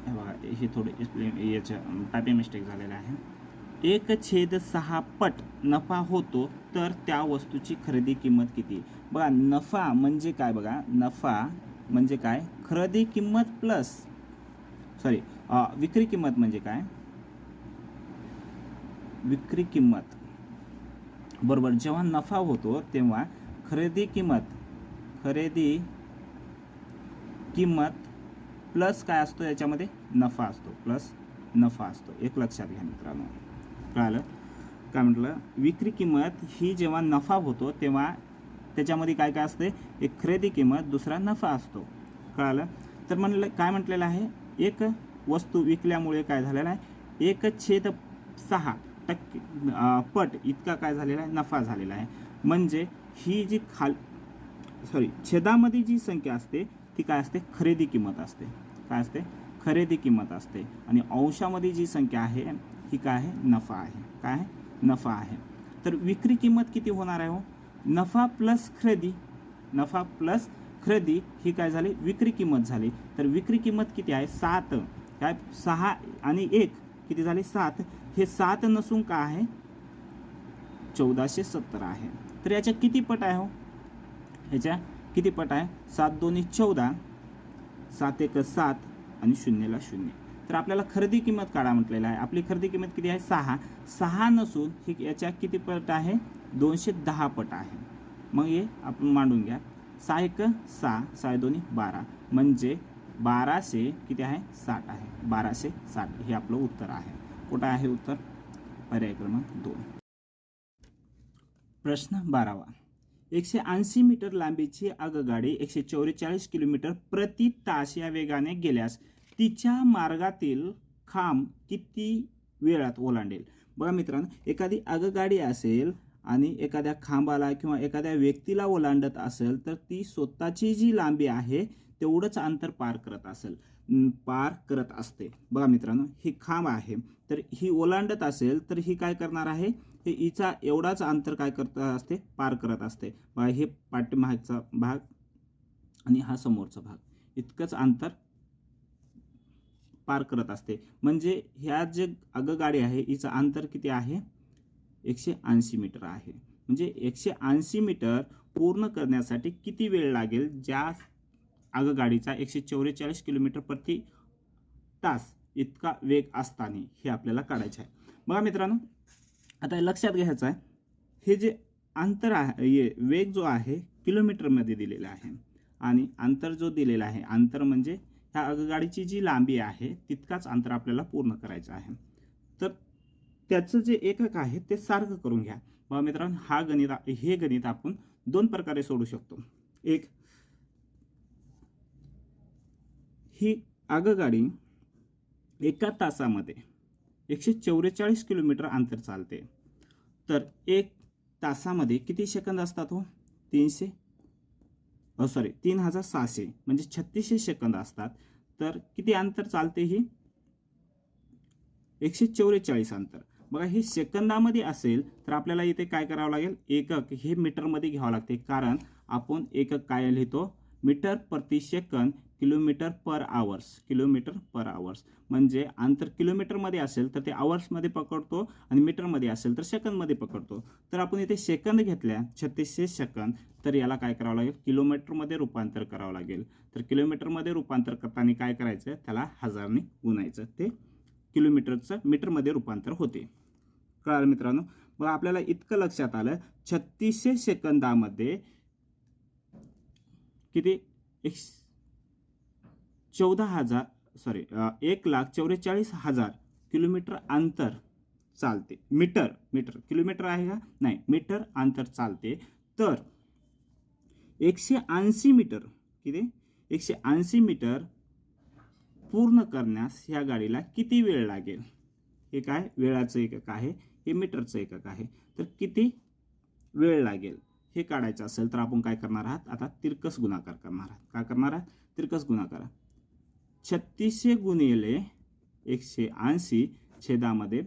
S1: बघा हे थोडे याच्या टायपिंग मिस्टेक झालेलं आहे. 1/6 पट नफा होतो तर त्या वस्तूची खरेदी किंमत किती? बघा नफा म्हणजे काय, बघा नफा म्हणजे काय, खरेदी किंमत प्लस विक्री किंमत म्हणजे काय, विक्री किंमत बरोबर. जेव्हा नफा होतो तेव्हा खरेदी किंमत प्लस काय असतो, याच्यामध्ये नफा असतो, प्लस नफा असतो. एक लक्षात घ्या मित्रांनो, कळालं काय म्हटलं. विक्री किंमत ही जेव्हा नफा होतो तेव्हा त्याच्यामध्ये काय काय असते, एक खरेदी किंमत, दुसरा नफा असतो, कळालं. तर म्हणलं काय म्हटलेलं आहे, एक वस्तू विकल्यामुळे काय झालेला आहे, 1/6 टक्के पट इतका काय झालेला आहे, नफा झालेला आहे. म्हणजे ही जी छेदामध्ये जी संख्या असते ती काय असते, खरेदी किंमत असते. काय असते, खरेदी किंमत असते. आणि अंशामध्ये जी संख्या आहे ही काय आहे, नफा आहे. काय आहे, नफा आहे. तर विक्री किंमत किती होणार आहे हो, नफा प्लस खरेदी ही काय झाली, विक्री किंमत झाली. तर विक्री किंमत किती आहे, 7. काय 6 आणि 1 किती झाले, 7. हे 7 नसून काय आहे, 1470 आहे. तर याच्या किती पट आहे हो, ह्याच्या किती पट आहे, 7 2 14, 7 1 7 आणि 0 ला 0. तर आपल्याला खरेदी किंमत काढा म्हटलेलं आहे. आपली खरेदी किंमत किती आहे, 6 नसून ही याच्या किती पट आहे, 210 पट आहे. मग हे आपण मांडून घ्या, 6 1 6, 6 2 12, म्हणजे 1200 किती आहे, 60 आहे. 1260 हे आपलं उत्तर आहे. कुठं आहे उत्तर, पर्याय क्रमांक 2. प्रश्न 12वा. 180 मीटर लांबीची आगगाडी 144 किलोमीटर प्रति तास या वेगाने गेल्यास तिच्या मार्गातील खांब किती वेळात ओलांडेल? बघा मित्रांनो, एखादी आगगाडी असेल आणि एखाद्या खांबाला किंवा एखाद्या व्यक्तीला ओलांडत असेल तर ती स्वतःची जी लांबी आहे तेवढंच अंतर पार करत असते. बघा मित्रांनो, ही खांब आहे, तर ही ओलांडत असेल तर ही काय करणार आहे, हे हिचा एवढाच अंतर काय करत असते, पार करत असते. बघा, हे पाठीमागचा भाग आणि हा समोरचा भाग, इतकंच अंतर पार करत असते. म्हणजे ह्या जे आगगाडी आहे हिचं अंतर किती आहे, 180 मीटर आहे. म्हणजे 180 मीटर पूर्ण करण्यासाठी किती वेळ लागेल, ज्या आगगाडीचा 144 किलोमीटर प्रति तास इतका वेग असताना, हे आपल्याला काढायचे आहे. बघा मित्रांनो, आता लक्षात घ्यायचं आहे, हे जे अंतर आहे, वेग जो आहे किलोमीटरमध्ये दिलेला आहे आणि अंतर जो दिलेला आहे, अंतर म्हणजे ह्या आगगाडीची जी लांबी आहे तितकाच अंतर आपल्याला पूर्ण करायचं आहे. तर त्याचं जे एकक आहे ते सारखं करून घ्या. बघा मित्रांनो, हे गणित आपण 2 प्रकारे सोडू शकतो. एक, ही आगगाडी एका तासामध्ये 144 किलोमीटर अंतर चालते. तर 1 तासामध्ये किती सेकंद असतात हो, 3600 म्हणजे 3600 सेकंद असतात. तर किती अंतर चालते ही, 144 अंतर. बघा, हे सेकंदामध्ये असेल तर आपल्याला इथे काय करावं लागेल, एकक हे मीटरमध्ये घ्यावं लागते. कारण आपण एकक काय लिहितो, मीटर प्रति सेकंद, किलोमीटर पर आवर्स. म्हणजे अंतर किलोमीटरमध्ये असेल तर ते आवर्समध्ये पकडतो आणि मीटरमध्ये असेल तर सेकंदमध्ये पकडतो. तर आपण इथे सेकंद घेतल्या, 3600 सेकंद, तर याला काय करावं लागेल, किलोमीटरमध्ये रूपांतर करावं लागेल. तर किलोमीटरमध्ये रूपांतर करताना काय करायचं, त्याला 1000 ने गुणायचं, ते किलोमीटरचं मीटरमध्ये रूपांतर होते. कळालं मित्रांनो. मग आपल्याला इतकं लक्षात आलं, 3600 सेकंदामध्ये किती, 1,44,000 किलोमीटर अंतर चालते. मीटर किलोमीटर आहे का, नाही, मीटर अंतर चालते. तर 180 मीटर किती, 180 मीटर पूर्ण करण्यास ह्या गाडीला किती वेळ लागेल, हे काय वेळाचं एकक आहे, हे मीटरचं एकक आहे. तर किती वेळ लागेल हे काढायचं असेल तर आपण काय करणार आहात, आता तिरकस गुणाकार करणार आहात. काय करणार आहात, तिरकस गुणाकार. 3600 गुणिले 180 छेदामध्ये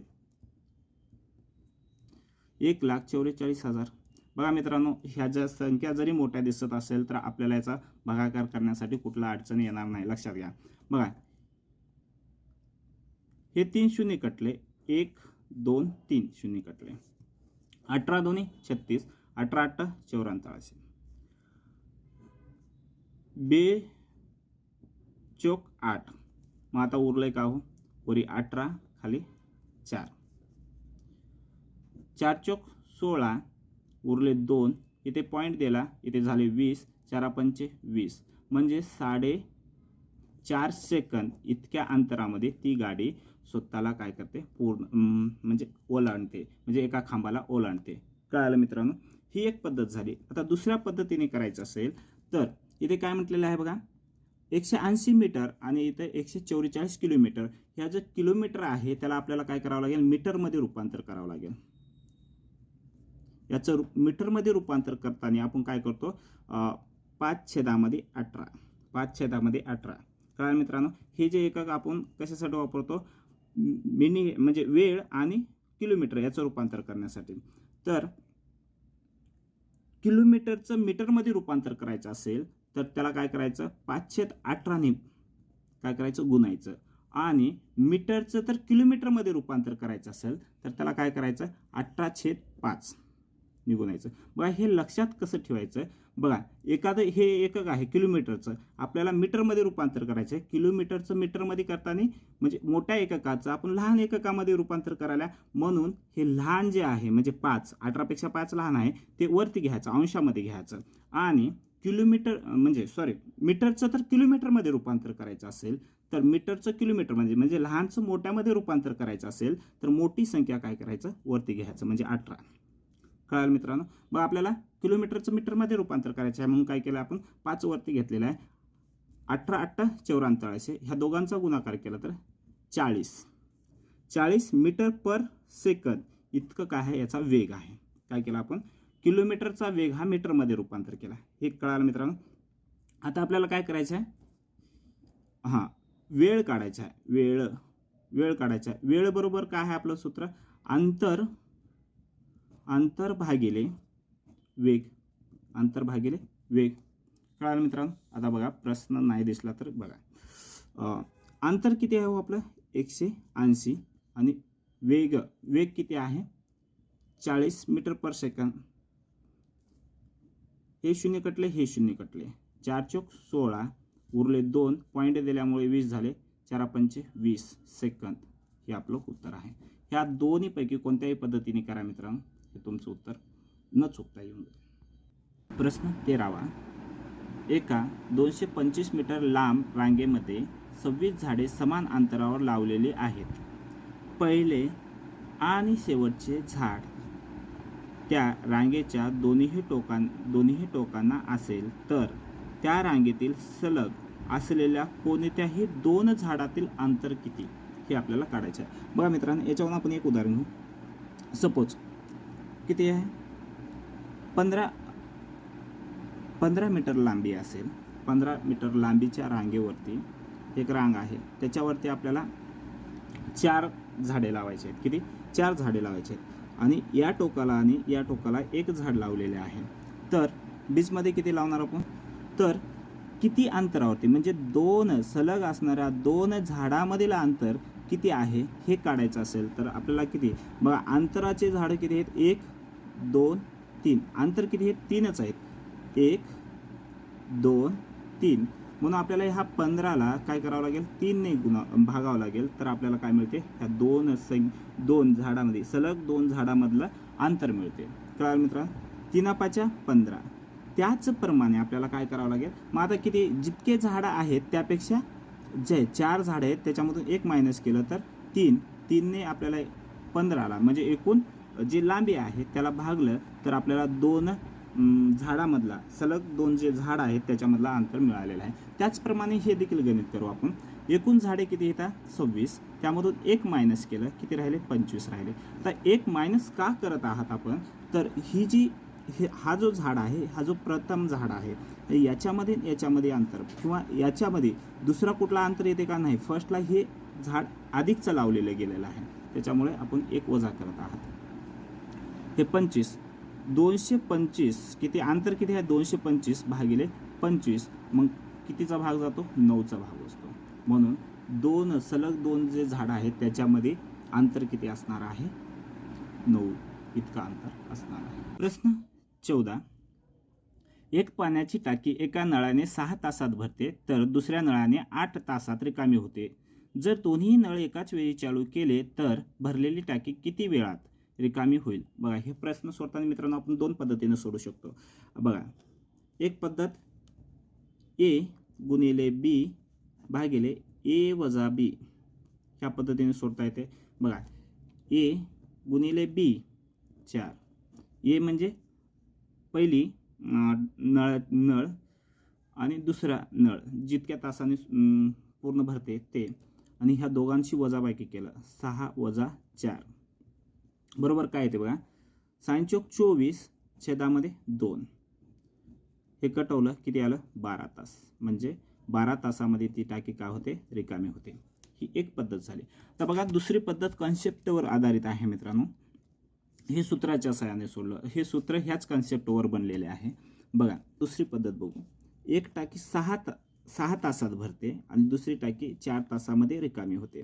S1: 1,44,000. बघा मित्रांनो, ह्या ज्या संख्या जरी मोठ्या दिसत असेल तर आपल्याला याचा भागाकार करण्यासाठी कुठला अडचण येणार नाही, लक्षात घ्या. बघा, हे 3 शून्य कटले, 1 2 3 शून्य कटले. 18 दोन्ही 36, 18 8 84. बे चोक 8. मग आता उरलंय का हो, वरी 18 खाली 4. 4 चोक 16, उरले 2. इथे पॉईंट दिला, इथे झाले 20, 4 पंचे 20. म्हणजे 4.5 सेकंद इतक्या अंतरामध्ये ती गाडी स्वतःला काय करते, पूर्ण म्हणजे ओलांडते, म्हणजे एका खांबाला ओलांडते. कळालं मित्रांनो, ही एक पद्धत झाली. आता दुसऱ्या पद्धतीने करायचं असेल तर इथे काय म्हटलेलं आहे बघा, 180 मीटर आणि इथे 144 किलोमीटर. ह्या जो किलोमीटर आहे त्याला आपल्याला काय करावं लागेल, मीटरमध्ये रूपांतर करावं लागेल. याचं मीटरमध्ये रूपांतर करताना आपण काय करतो, 5/18. 5/18. कळालं मित्रांनो, हे जे एकक आपण कशासाठी वापरतो, म्हणजे वेळ आणि किलोमीटर याचं रूपांतर करण्यासाठी. तर किलोमीटरचं मीटरमध्ये रूपांतर करायचं असेल तर त्याला काय करायचं, 5/18 काय करायचं, गुणायचं. आणि मीटरचं तर किलोमीटरमध्ये रूपांतर करायचं असेल तर त्याला काय करायचं, 18/5 गुणायचं. बघा हे लक्षात कसं ठेवायचं, बघा एखादं हे एकक आहे किलोमीटरचं, आपल्याला मीटरमध्ये रूपांतर करायचं आहे. किलोमीटरचं मीटरमध्ये करताना म्हणजे मोठ्या एककाचं आपण लहान एककामध्ये रूपांतर करायला, म्हणून हे लहान जे आहे म्हणजे 5, 18पेक्षा 5 लहान आहे, ते वरती घ्यायचं, अंशामध्ये घ्यायचं. आणि किलोमीटर म्हणजे मीटरचं तर किलोमीटरमध्ये रूपांतर करायचं असेल तर मीटरचं किलोमीटर म्हणजे लहानचं मोठ्यामध्ये रूपांतर करायचं असेल तर मोठी संख्या काय करायचं, वरती घ्यायचं, म्हणजे 18. कळालं मित्रांनो. मग आपल्याला किलोमीटरचं मीटरमध्ये रूपांतर करायचं आहे म्हणून काय केलं आपण, 5 वरती घेतलेलं आहे. 18 8 84. ह्या दोघांचा गुणाकार केला तर 40 मीटर पर सेकंद इतकं काय आहे, याचा वेग आहे. काय केलं आपण, किलोमीटरचा वेग हा मीटरमध्ये रूपांतर केला. हे कळालं मित्रांनो. आता आपल्याला काय करायचं आहे, हां वेळ काढायचा आहे. वेळ काढायचा आहे. वेळ बरोबर काय आहे आपलं सूत्र, अंतर भागिले वेग. अंतर भागिले वेग. कळालं मित्रांनो. आता बघा प्रश्न नाही दिसला तर बघा, अंतर किती आहे हो आपलं, 180 आणि वेग किती आहे, 40 मीटर पर सेकंद. हे शून्य कटले, हे शून्य कटले. 4 चोक 16, उरले 2. पॉईंट दिल्यामुळे 20 झाले. 4 पंचे 20 सेकंद. हे आपलं उत्तर आहे. ह्या दोन्हीपैकी कोणत्याही पद्धतीने करा मित्रांनो, हे तुमचं उत्तर न चुकता येऊन जाईल. प्रश्न 13वा. एका 225 मीटर लांब रांगेमध्ये 26 झाडे समान अंतरावर लावलेली आहेत. पहिले आणि शेवटचे झाड त्या रांगेच्या दोन्ही टोकांना असेल तर त्या रांगेतील सलग असलेल्या कोणत्याही 2 झाडातील अंतर किती, हे आपल्याला काढायचे आहे. बघा मित्रांनो, याच्यावरून आपण एक उदाहरण घेऊ. सपोज किती आहे, 15 मीटर लांबी असेल. 15 मीटर लांबीच्या रांगेवरती एक रांग आहे, त्याच्यावरती आपल्याला 4 झाडे लावायचे आहेत. किती, 4 झाडे लावायचे आहेत. आणि या टोकाला आणि या टोकाला 1 झाड लावलेले आहे. तर बीचमध्ये किती लावणार आपण, तर किती अंतरावरती म्हणजे 2 सलग असणाऱ्या 2 झाडामधील अंतर किती आहे हे काढायचं असेल तर आपल्याला किती, बघा अंतराचे झाडं किती आहेत, 1 2 3. अंतर किती आहेत, 3च आहेत. 1 2 3. म्हणून आपल्याला ह्या 15ला काय करावं लागेल, 3ने भागावं लागेल. तर आपल्याला काय मिळते, ह्या 2 झाडामध्ये सलग 2 झाडामधलं अंतर मिळते. कळालं मित्रांनो. 3 5 15. त्याचप्रमाणे आपल्याला काय करावं लागेल, मग आता किती, जितके झाडं आहेत त्यापेक्षा जे 4 झाडं आहेत त्याच्यामधून 1 मायनस केलं तर 3ने आपल्याला 15ला म्हणजे एकूण जी लांबी आहे त्याला भागलं तर आपल्याला 2 झाडामधला सलग 2 जे झाड आहेत त्याच्यामधला अंतर मिळालेलं आहे. त्याचप्रमाणे हे देखील गणित करू आपण. एकूण झाडे किती येतात, 26. त्यामधून 1 मायनस केलं, किती राहिले, 25 राहिले. आता 1 मायनस का करत आहात आपण, तर हा जो झाड आहे, हा जो प्रथम झाड आहे, याच्यामध्ये अंतर किंवा याच्यामध्ये दुसरा कुठला अंतर येते का, नाही. फर्स्टला हे झाड अधिकचं लावलेलं गेलेलं आहे, त्याच्यामुळे आपण 1 वजा करत आहात. हे 25 225 किती अंतर किती आहे, 225 भागिले 25. मग कितीचा भाग जातो, 9चा भाग असतो. म्हणून 2 सलग 2 जे झाड आहेत त्याच्यामध्ये अंतर किती असणार आहे, 9 इतका अंतर असणार आहे. प्रश्न 14. एक पाण्याची टाकी एका नळाने 6 तासात भरते तर दुसऱ्या नळाने 8 तासात रिकामी होते. जर दोन्ही नळ एकाच वेळी चालू केले तर भरलेली टाकी किती वेळात रिकामी होईल? बघा, हे प्रश्न सोडताना मित्रांनो आपण दोन पद्धतीने सोडू शकतो. बघा, एक पद्धत ए गुणिले बी भागिले ए वजा बी ह्या पद्धतीने सोडता येते. बघा, ए गुणिले बी 4. ए म्हणजे पहिली नळ आणि दुसरा नळ जितक्या तासाने पूर्ण भरते ते, आणि ह्या दोघांची वजाबाकी केलं 6 वजा 4 बरोबर काय येते बघा, 6 चोक 24 छेदामध्ये 2. हे कटवलं किती आलं 12 तास. म्हणजे 12 तासामध्ये ती टाकी काय होते रिकामी होते. ही एक पद्धत झाली. तर बघा, दुसरी पद्धत कॉन्सेप्टवर आधारित आहे मित्रांनो. हे सूत्राच्या सहाय्याने सोडलं. हे सूत्र ह्याच कॉन्सेप्टवर बनलेले आहे. बघा, दुसरी पद्धत बघू. एक टाकी 6 तासात भरते आणि दुसरी टाकी 4 तासामध्ये रिकामी होते.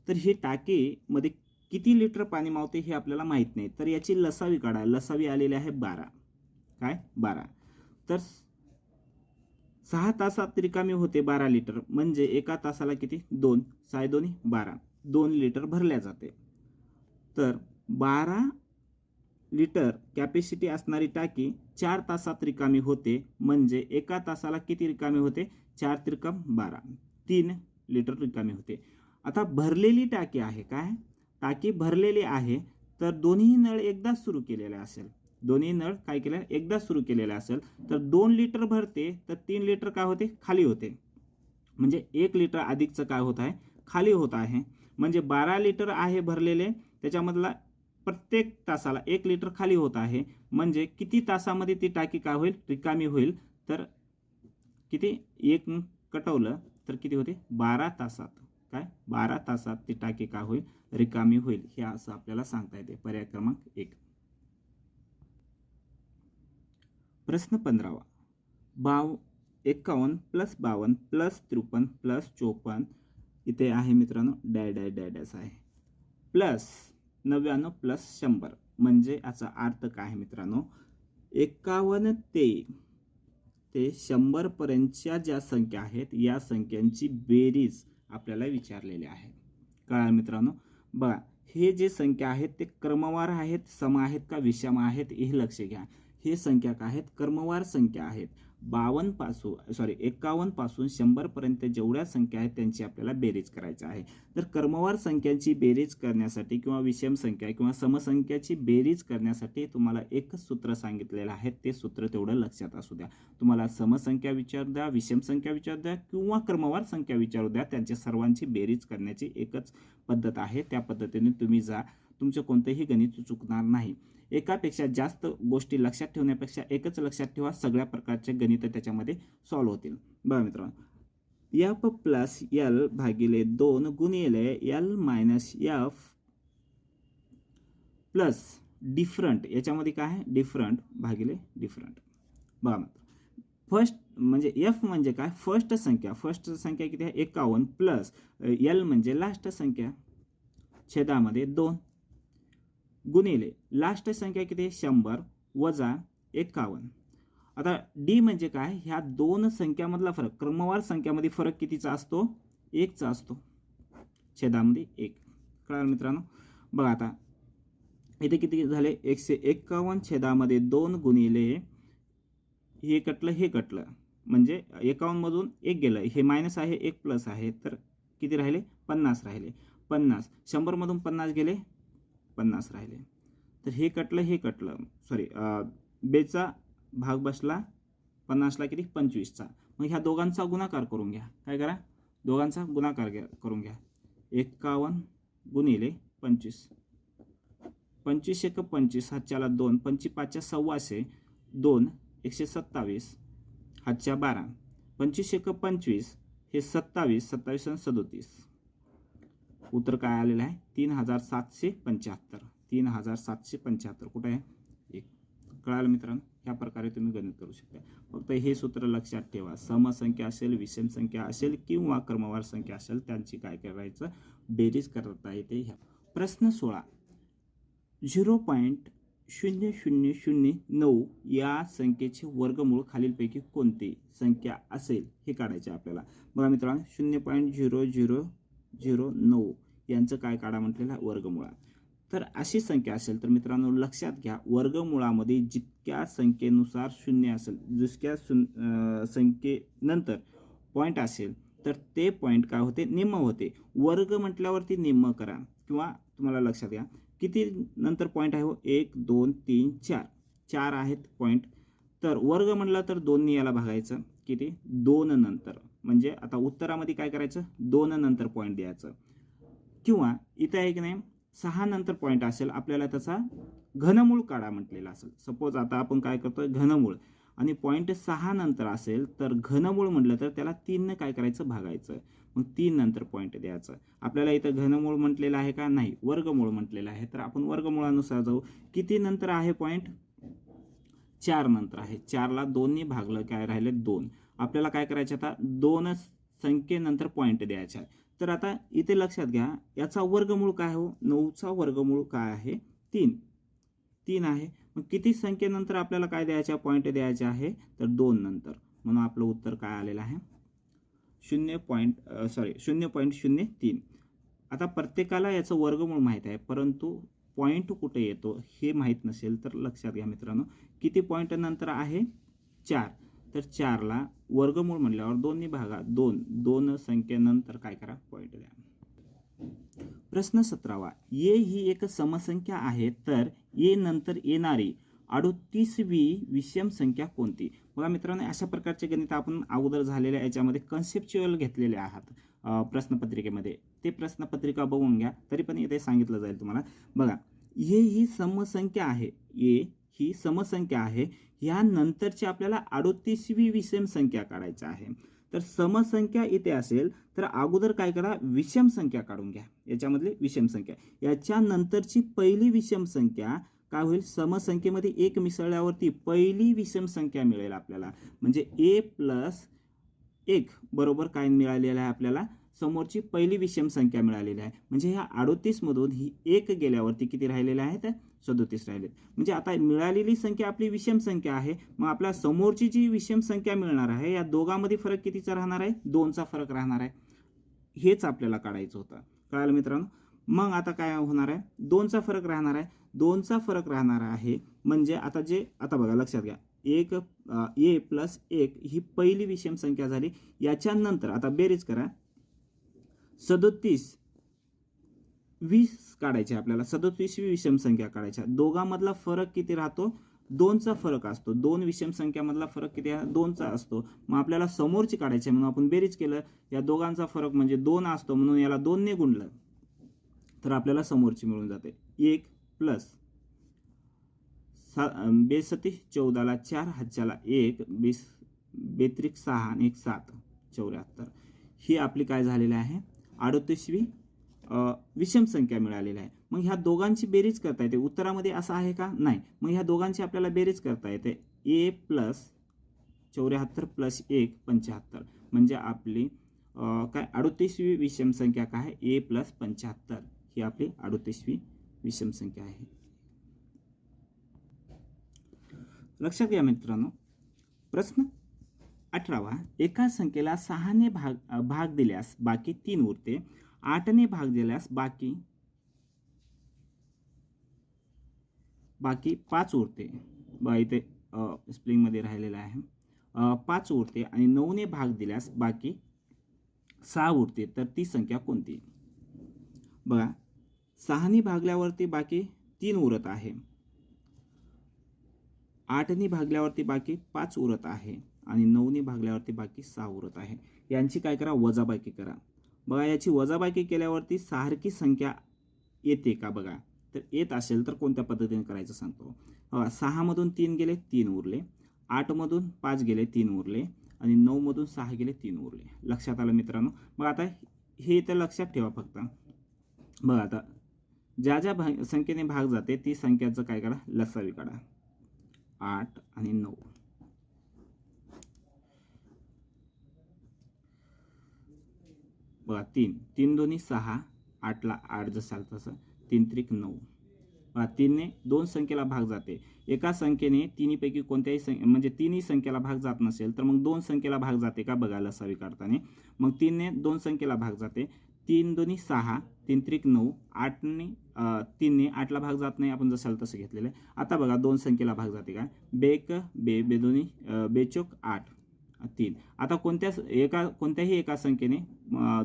S1: तर ही टाकीमध्ये किती लिटर पाणी मावते हे आपल्याला माहीत नाही. तर याची लसावी काढा. लसावी आलेली आहे 12. काय 12. तर 6 तासात रिकामी होते 12 लिटर, म्हणजे एका तासाला किती 2. 6 दोन्ही 12. 2 लिटर भरल्या जाते. तर 12 लिटर कॅपॅसिटी असणारी टाकी 4 तासात रिकामी होते, म्हणजे एका तासाला किती रिकामी होते 4 त्रिकम 12, 3 लिटर रिकामी होते. आता भरलेली टाकी आहे, काय टाकी भरलेली आहे, तर दोन्ही नळ एकदा सुरू केलेले असेल. दोन्ही नळ काय केलं एकदा सुरू केलेले असेल तर 2 लिटर भरते तर 3 लिटर काय होते खाली होते. म्हणजे 1 लिटर अधिकचं काय होत आहे खाली होत आहे. म्हणजे 12 लिटर आहे भरलेले, त्याच्यामधला प्रत्येक तासाला 1 लिटर खाली होत आहे. म्हणजे किती तासामध्ये ती टाकी काय होईल रिकामी होईल? तर किती 1 कटवलं तर किती होते 12 तासात. काय 12 तासात ती टाकी काय होईल रिकामी होईल. हे असं आपल्याला सांगता येते. पर्याय क्रमांक 1. प्रश्न 15. 51 प्लस 52 प्लस 53 प्लस 54 इथे आहे मित्रांनो डॅश डॅश डॅश डॅश आहे, प्लस 99 प्लस 100. म्हणजे याचा अर्थ काय आहे मित्रांनो, 51 ते 100 पर्यंतच्या ज्या संख्या आहेत या संख्यांची बेरीज आपल्याला विचारलेली आहे. कळालं मित्रांनो? बघा, हे जे संख्या आहेत ते क्रमवार आहेत, सम आहेत का विषम आहेत हे लक्ष घ्या. हे संख्या काय आहेत क्रमवार संख्या आहेत. 51 पासून 100 पर्यंत जेवढ्या संख्या आहेत त्यांची आपल्याला बेरीज करायची आहे. तर क्रमवार संख्यांची बेरीज करण्यासाठी किंवा विषम संख्या किंवा समसंख्याची बेरीज करण्यासाठी तुम्हाला एकच सूत्र सांगितलेलं आहे. ते सूत्र तेवढं लक्षात असू द्या. तुम्हाला समसंख्या विचारू द्या, विषम संख्या विचारू द्या किंवा क्रमवार संख्या विचारू द्या, त्यांच्या सर्वांची बेरीज करण्याची एकच पद्धत आहे. त्या पद्धतीने तुम्ही जा, तुमचं कोणतेही गणित चुकणार नाही. एकापेक्षा जास्त गोष्टी लक्षात ठेवण्यापेक्षा एकच लक्षात ठेवा, सगळ्या प्रकारचे गणित त्याच्यामध्ये सॉल्व्ह होतील. बघा मित्रांनो, एफ प्लस एल भागिले 2 गुणिले L minus F plus different, याच्यामध्ये काय आहे डिफरंट भागिले डिफरंट. बघा फर्स्ट म्हणजे एफ म्हणजे काय फर्स्ट संख्या किती आहे 51 प्लस एल म्हणजे लास्ट संख्या छेदामध्ये 2 गुणिले लास्ट संख्या किती 100 वजा 51. आता डी म्हणजे काय ह्या दोन संख्यामधला फरक, क्रमवार संख्यामध्ये फरक कितीचा असतो 1 चा असतो, छेदामध्ये 1. कळालं मित्रांनो? बघा आता इथे किती झाले 151 छेदामध्ये 2 गुणिले हे कटलं म्हणजे 51 मधून 1 गेलं, हे मायनस आहे 1 प्लस आहे, तर किती राहिले 50 राहिले. 50 100 मधून 50 गेले 50 राहिले, तर हे कटलं सॉरी बेचा भाग बसला 50ला किती 25चा. मग ह्या दोघांचा गुणाकार करून घ्या. काय करा दोघांचा गुणाकार करून घ्या. 51 गुणिले 25, 25 एक 25 हातच्याला 2, 25 5 सव्वाशे 2 127 हातच्या 12, 25 एक 25 हे 27, 27 आणि 37. उत्तर काय आलेलं आहे 3775. 3775 कुठे आहे 1. कळालं मित्रांनो? ह्या प्रकारे तुम्ही गणित करू शकता. फक्त हे सूत्र लक्षात ठेवा, समसंख्या असेल विषम संख्या असेल किंवा क्रमवार संख्या असेल त्यांची काय करायचं बेरीज करता येते. ह्या प्रश्न 16. 0.0009 या संख्येचे वर्गमूळ खालीलपैकी कोणती संख्या असेल हे काढायचे आपल्याला. बघा मित्रांनो, 0.0009 यांचं काय काढा म्हटलेलं आहे, वर्गमूळ. तर अशी संख्या असेल तर मित्रांनो लक्षात घ्या, वर्गमूळामध्ये जितक्या संख्येनुसार शून्य असेल, जितक्या संख्येनंतर पॉईंट असेल तर ते पॉईंट काय होते, निम्म होते. वर्ग म्हटल्यावरती निम्म करा, किंवा तुम्हाला लक्षात घ्या किती नंतर पॉईंट आहे हो, 1 2 3 4 4 आहेत पॉईंट. तर वर्ग म्हटलं तर 2 ने याला भागायचं, किती 2 नंतर. म्हणजे आता उत्तरामध्ये काय करायचं, 2 नंतर पॉईंट द्यायचं. किंवा इथे आहे की नाही 6 नंतर पॉईंट असेल, आपल्याला त्याचा घनमूळ काढा म्हटलेला असेल. सपोज आता आपण काय करतोय, घनमूळ, आणि पॉईंट 6 नंतर असेल तर घनमूळ म्हटलं तर त्याला 3 ने काय करायचं, भागायचं. मग 3 नंतर पॉईंट द्यायचं. आपल्याला इथं घनमूळ म्हटलेलं आहे का, नाही, वर्गमूळ म्हटलेलं आहे. तर आपण वर्गमूळानुसार जाऊ. किती नंतर आहे पॉईंट, 4 नंतर आहे. 4 ला 2 ने भागलं, काय राहिले 2. आपल्याला काय करायचं, आता 2 संख्येनंतर पॉईंट द्यायचा. तर आता इथे लक्षात घ्या, याचा वर्गमूळ काय हो, 9चा वर्गमूळ काय आहे, 3 आहे. मग किती संख्येनंतर आपल्याला काय द्यायचं, पॉईंट द्यायचे आहे, तर 2 नंतर. म्हणून आपलं उत्तर काय आलेलं आहे, 0.03. आता प्रत्येकाला याचं वर्गमूळ माहीत आहे, परंतु पॉईंट कुठे येतो हे माहीत नसेल तर लक्षात घ्या मित्रांनो, किती पॉईंट नंतर आहे, 4. तर 4 ला वर्गमूळ म्हणल्यावर 2 ने भागा, 2 संख्येनंतर काय करा, पॉईंट द्या. प्रश्न 17वा, ए ही एक समसंख्या आहे तर ए नंतर येणारी 38वी विषम संख्या कोणती. बघा मित्रांनो, अशा प्रकारचे गणित आपण अगोदर झालेल्या याच्यामध्ये कन्सेप्च्युअल घेतलेले आहात प्रश्नपत्रिकेमध्ये. ते प्रश्नपत्रिका बघून घ्या, तरी पण इथे सांगितलं जाईल तुम्हाला. बघा, ए ही समसंख्या आहे, ए ही समसंख्या आहे, या नंतरची आपल्याला 38वी विषम संख्या काढायची आहे. तर समसंख्या इथे असेल तर अगोदर काय करा, विषम संख्या काढून घ्या. याच्यामधली विषम संख्या, याच्या नंतरची पहिली विषम संख्या काय होईल, समसंख्येमध्ये 1 मिसळल्यावरती पहिली विषम संख्या मिळेल आपल्याला. म्हणजे a + 1 बरोबर काय मिळालेलं आहे आपल्याला, समोरची पहिली विषम संख्या मिळालेली आहे. म्हणजे ह्या 38 मधून ही 1 गेल्यावरती किती राहिलेले आहेत, 37 राहिलेत. म्हणजे आता मिळालेली संख्या आपली विषम संख्या आहे. मग आपल्या समोरची जी विषम संख्या मिळणार आहे, या दोघांमध्ये फरक कितीचा राहणार आहे, 2चा फरक राहणार आहे. हेच आपल्याला काढायचं होतं. कळालं मित्रांनो. मग आता काय होणार आहे, 2चा फरक राहणार आहे. 2चा फरक राहणार आहे म्हणजे आता बघा लक्षात घ्या, a + 1 ही पहिली विषम संख्या झाली. याच्यानंतर आता बेरीज करा, 37 20 काढायचे आपल्याला, 37वी विषम संख्या काढायच्या. दोघांमधला फरक किती राहतो, 2चा फरक असतो. 2 विषम संख्यामधला फरक किती आहे, 2चा असतो. मग आपल्याला समोरची काढायची, म्हणून आपण बेरीज केलं, या दोघांचा फरक म्हणजे 2 असतो, म्हणून याला 2 ने गुणलं तर आपल्याला समोरची मिळून जाते. 1 + 62 14 ला 4 हातच्याला 1 बेत्रिक 6 आणि 1 7 74. ही आपली काय झालेली आहे, 38वी विषम संख्या मिळालेली आहे. मग ह्या दोघांची बेरीज करता येते. उत्तरामध्ये असं आहे का, नाही. मग ह्या दोघांची आपल्याला बेरीज करता येते. a + 74 + 1 75. म्हणजे आपली काय 38वी विषम संख्या काय आहे, a + 75 ही आपली 38वी विषम संख्या आहे. लक्षात घ्या मित्रांनो. प्रश्न 18वा, एका संख्येला 6 ने भाग दिल्यास बाकी 3 उरते, 8 ने भाग दिल्यास बाकी 5 उरते. बघा इथे स्प्लिंग मध्ये राहिलेला आहे, 5 उरते, आणि 9 ने भाग दिल्यास बाकी 6 उरते. तर ती संख्या कोणती. बघा, 6 ने भागल्यावरती बाकी 3 उरत आहे, 8 ने भागल्यावरती बाकी 5 उरत आहे, आणि 9 ने भागल्यावरती बाकी 6 उरत आहे. यांची काय करा, वजाबाकी करा. बघा, याची वजाबाकी केल्यावरती सारखी संख्या येते का, बघा. तर येत असेल तर कोणत्या पद्धतीने करायचं सांगतो. 6 मधून 3 गेले, 3 उरले. 8 मधून 5 गेले, 3 उरले, आणि 9 मधून 6 गेले, 3 उरले. लक्षात आलं मित्रांनो. मग आता हे इथं लक्षात ठेवा फक्त. बघा, आता ज्या संख्येने भाग जाते ती संख्याचं काय करा, लसावी काढा. 8 आणि 9. बघा, 3 दोन्ही 6, 8 ला 8 जसं तसं, 3 त्रिक 9. 3ने 2 संख्येला भाग जाते. एका संख्येने तिन्हीपैकी कोणत्याही म्हणजे तिन्ही संख्येला भाग जात नसेल तर मग 2 संख्येला भाग जाते का बघा लसावी काढताना. मग 3ने 2 संख्येला भाग जाते. 3 दोन्ही 6, 3 त्रिक 9, 8ने 3ने 8ला भाग जात नाही, आपण जसाल तसं घेतलेलं आहे. आता बघा 2 संख्येला भाग जाते का, बेक बे बे दोन्ही बेचोक 8 3. आता कोणत्याही एका संख्येने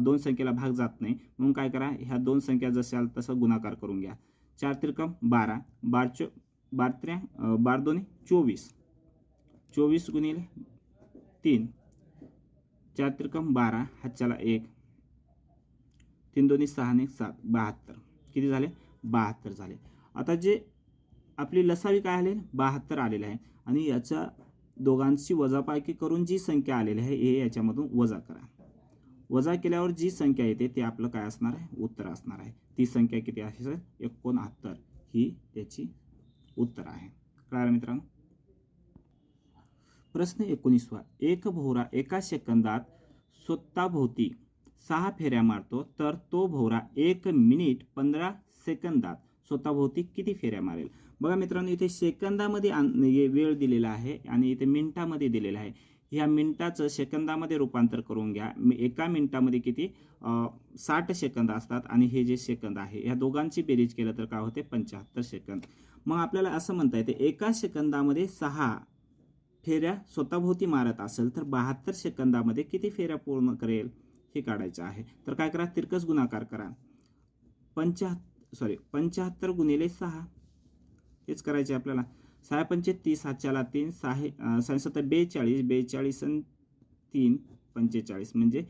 S1: 2 संख्येला भाग जात नाही, म्हणून काय करा, ह्या 2 संख्या जशाल तसं गुणाकार करून घ्या. 4 त्रिकम 12, 12 दोन्ही 24, 24 गुणिले 3, 4 त्रिकम 12, हातच्याला 1, 3 दोन्ही 6 ने 7, 72. किती झाले, 72 झाले. आता जे आपली लसावी काय आले, 72 आलेले आहे. आणि याच्या दोघांची वजाबाकी करून जी संख्या आलेली आहे हे याच्यामधून वजा करा. वजा केल्यावर जी संख्या येते ते आपलं काय असणार आहे, उत्तर असणार आहे. ती संख्या किती असेल, 69 ही त्याची उत्तर आहे. कळालं मित्रांनो. प्रश्न 19वा. एक भोवरा एका सेकंदात स्वतःभोवती 6 फेऱ्या मारतो, तर तो भोवरा 1 मिनिट 15 सेकंदात स्वतःभोवती किती फेऱ्या मारेल. बघा मित्रांनो, इथे सेकंदामध्ये वेळ दिलेला आहे आणि इथे मिनिटामध्ये दिलेला आहे. ह्या मिनिटाचं सेकंदामध्ये रूपांतर करून घ्या. एका मिनिटामध्ये किती 60 सेकंद असतात आणि हे जे सेकंद आहे ह्या दोघांची बेरीज केलं तर काय होते, 75 सेकंद. मग आपल्याला असं म्हणता येते, एका सेकंदामध्ये 6 फेऱ्या स्वतःभोवती मारत असेल तर 72 सेकंदामध्ये किती फेऱ्या पूर्ण करेल हे काढायचं आहे. तर काय करा, तिरकस गुणाकार करा. 75 गुणिले 6 हेच करायचे आपल्याला. 6 पंचे 30, हातच्याला 3, 6 7 42, 42 आणि 3 45 म्हणजे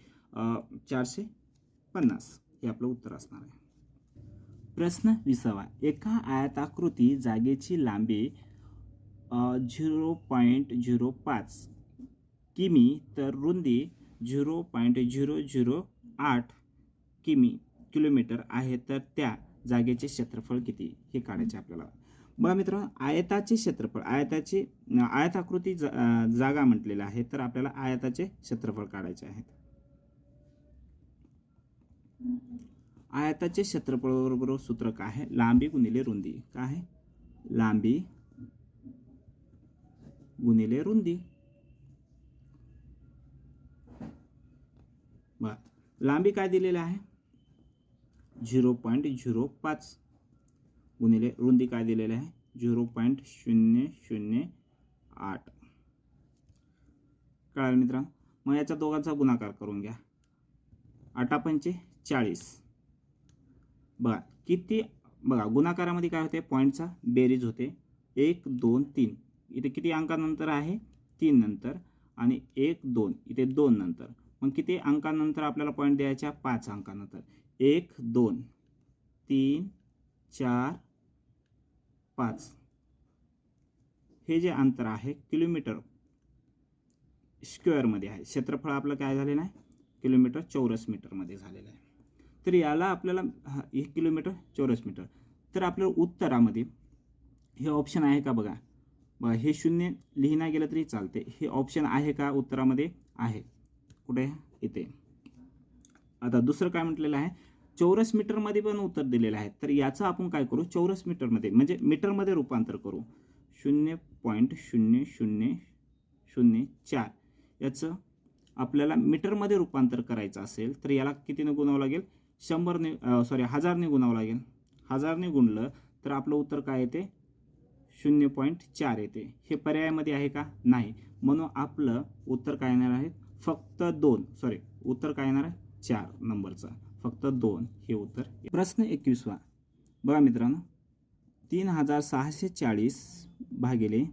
S1: 450 हे आपलं उत्तर असणार आहे. प्रश्न 20वा. एका आयताकृती जागेची लांबी 0.05 किमी तर रुंदी 0.008 किलोमीटर आहे, तर त्या जागेचे क्षेत्रफळ किती हे काढायचे आपल्याला. बघा मित्रांनो, आयताचे क्षेत्रफळ, आयताकृती जागा म्हटलेलं आहे, तर आपल्याला आयताचे क्षेत्रफळ काढायचे आहेत. आयताचे क्षेत्रफळ बरोबर सूत्र काय आहे, लांबी गुणिले रुंदी. काय आहे, लांबी गुणिले रुंदी. बघा लांबी काय दिलेली आहे, 0.05 गुणिले रुंदी काय दिलेली आहे, 0.008. कळालं मित्रांनो. मग याच्या दोघांचा गुणाकार करून घ्या. 8 पंचे 40. बघा किती, बघा गुणाकारामध्ये काय होते, पॉईंटचा बेरीज होते. 1 2 3 इथे किती अंकानंतर आहे, 3 नंतर, आणि 1 2 इथे 2 नंतर. मग किती अंकानंतर आपल्याला पॉईंट द्यायच्या, 5 अंकानंतर. 1 2 3 4 5 हे जे अंतर आहे किलोमीटर स्क्वेअरमध्ये आहे. क्षेत्रफळ आपलं काय झालेलं आहे, किलोमीटर चौरस मीटरमध्ये झालेलं आहे. तर याला आपल्याला 1 किलोमीटर चौरस मीटर. तर आपल्या उत्तरामध्ये हे ऑप्शन आहे का बघा. बघा हे 0 लिहिणं गेलं तरी चालते. हे ऑप्शन आहे का उत्तरामध्ये, आहे. कुठे, इथे. आता दुसरं काय म्हटलेलं आहे, चौरस मीटरमध्ये पण उत्तर दिलेलं आहे. तर याचं आपण काय करू, चौरस मीटरमध्ये म्हणजे मीटरमध्ये रूपांतर करू. 0.0004 याचं आपल्याला मीटरमध्ये रूपांतर करायचं असेल तर याला कितीने गुणावं लागेल, 1000ने गुणावं लागेल. 1000ने गुणलं तर आपलं उत्तर काय येते, 0.4 येते. हे पर्यायामध्ये आहे का, नाही. म्हणून आपलं उत्तर काय येणार आहे, फक्त 2. उत्तर काय येणार आहे, 4 नंबरचा, फक्त 2 हे उत्तर. प्रश्न 21वा. बघा मित्रांनो, 3640 भागिले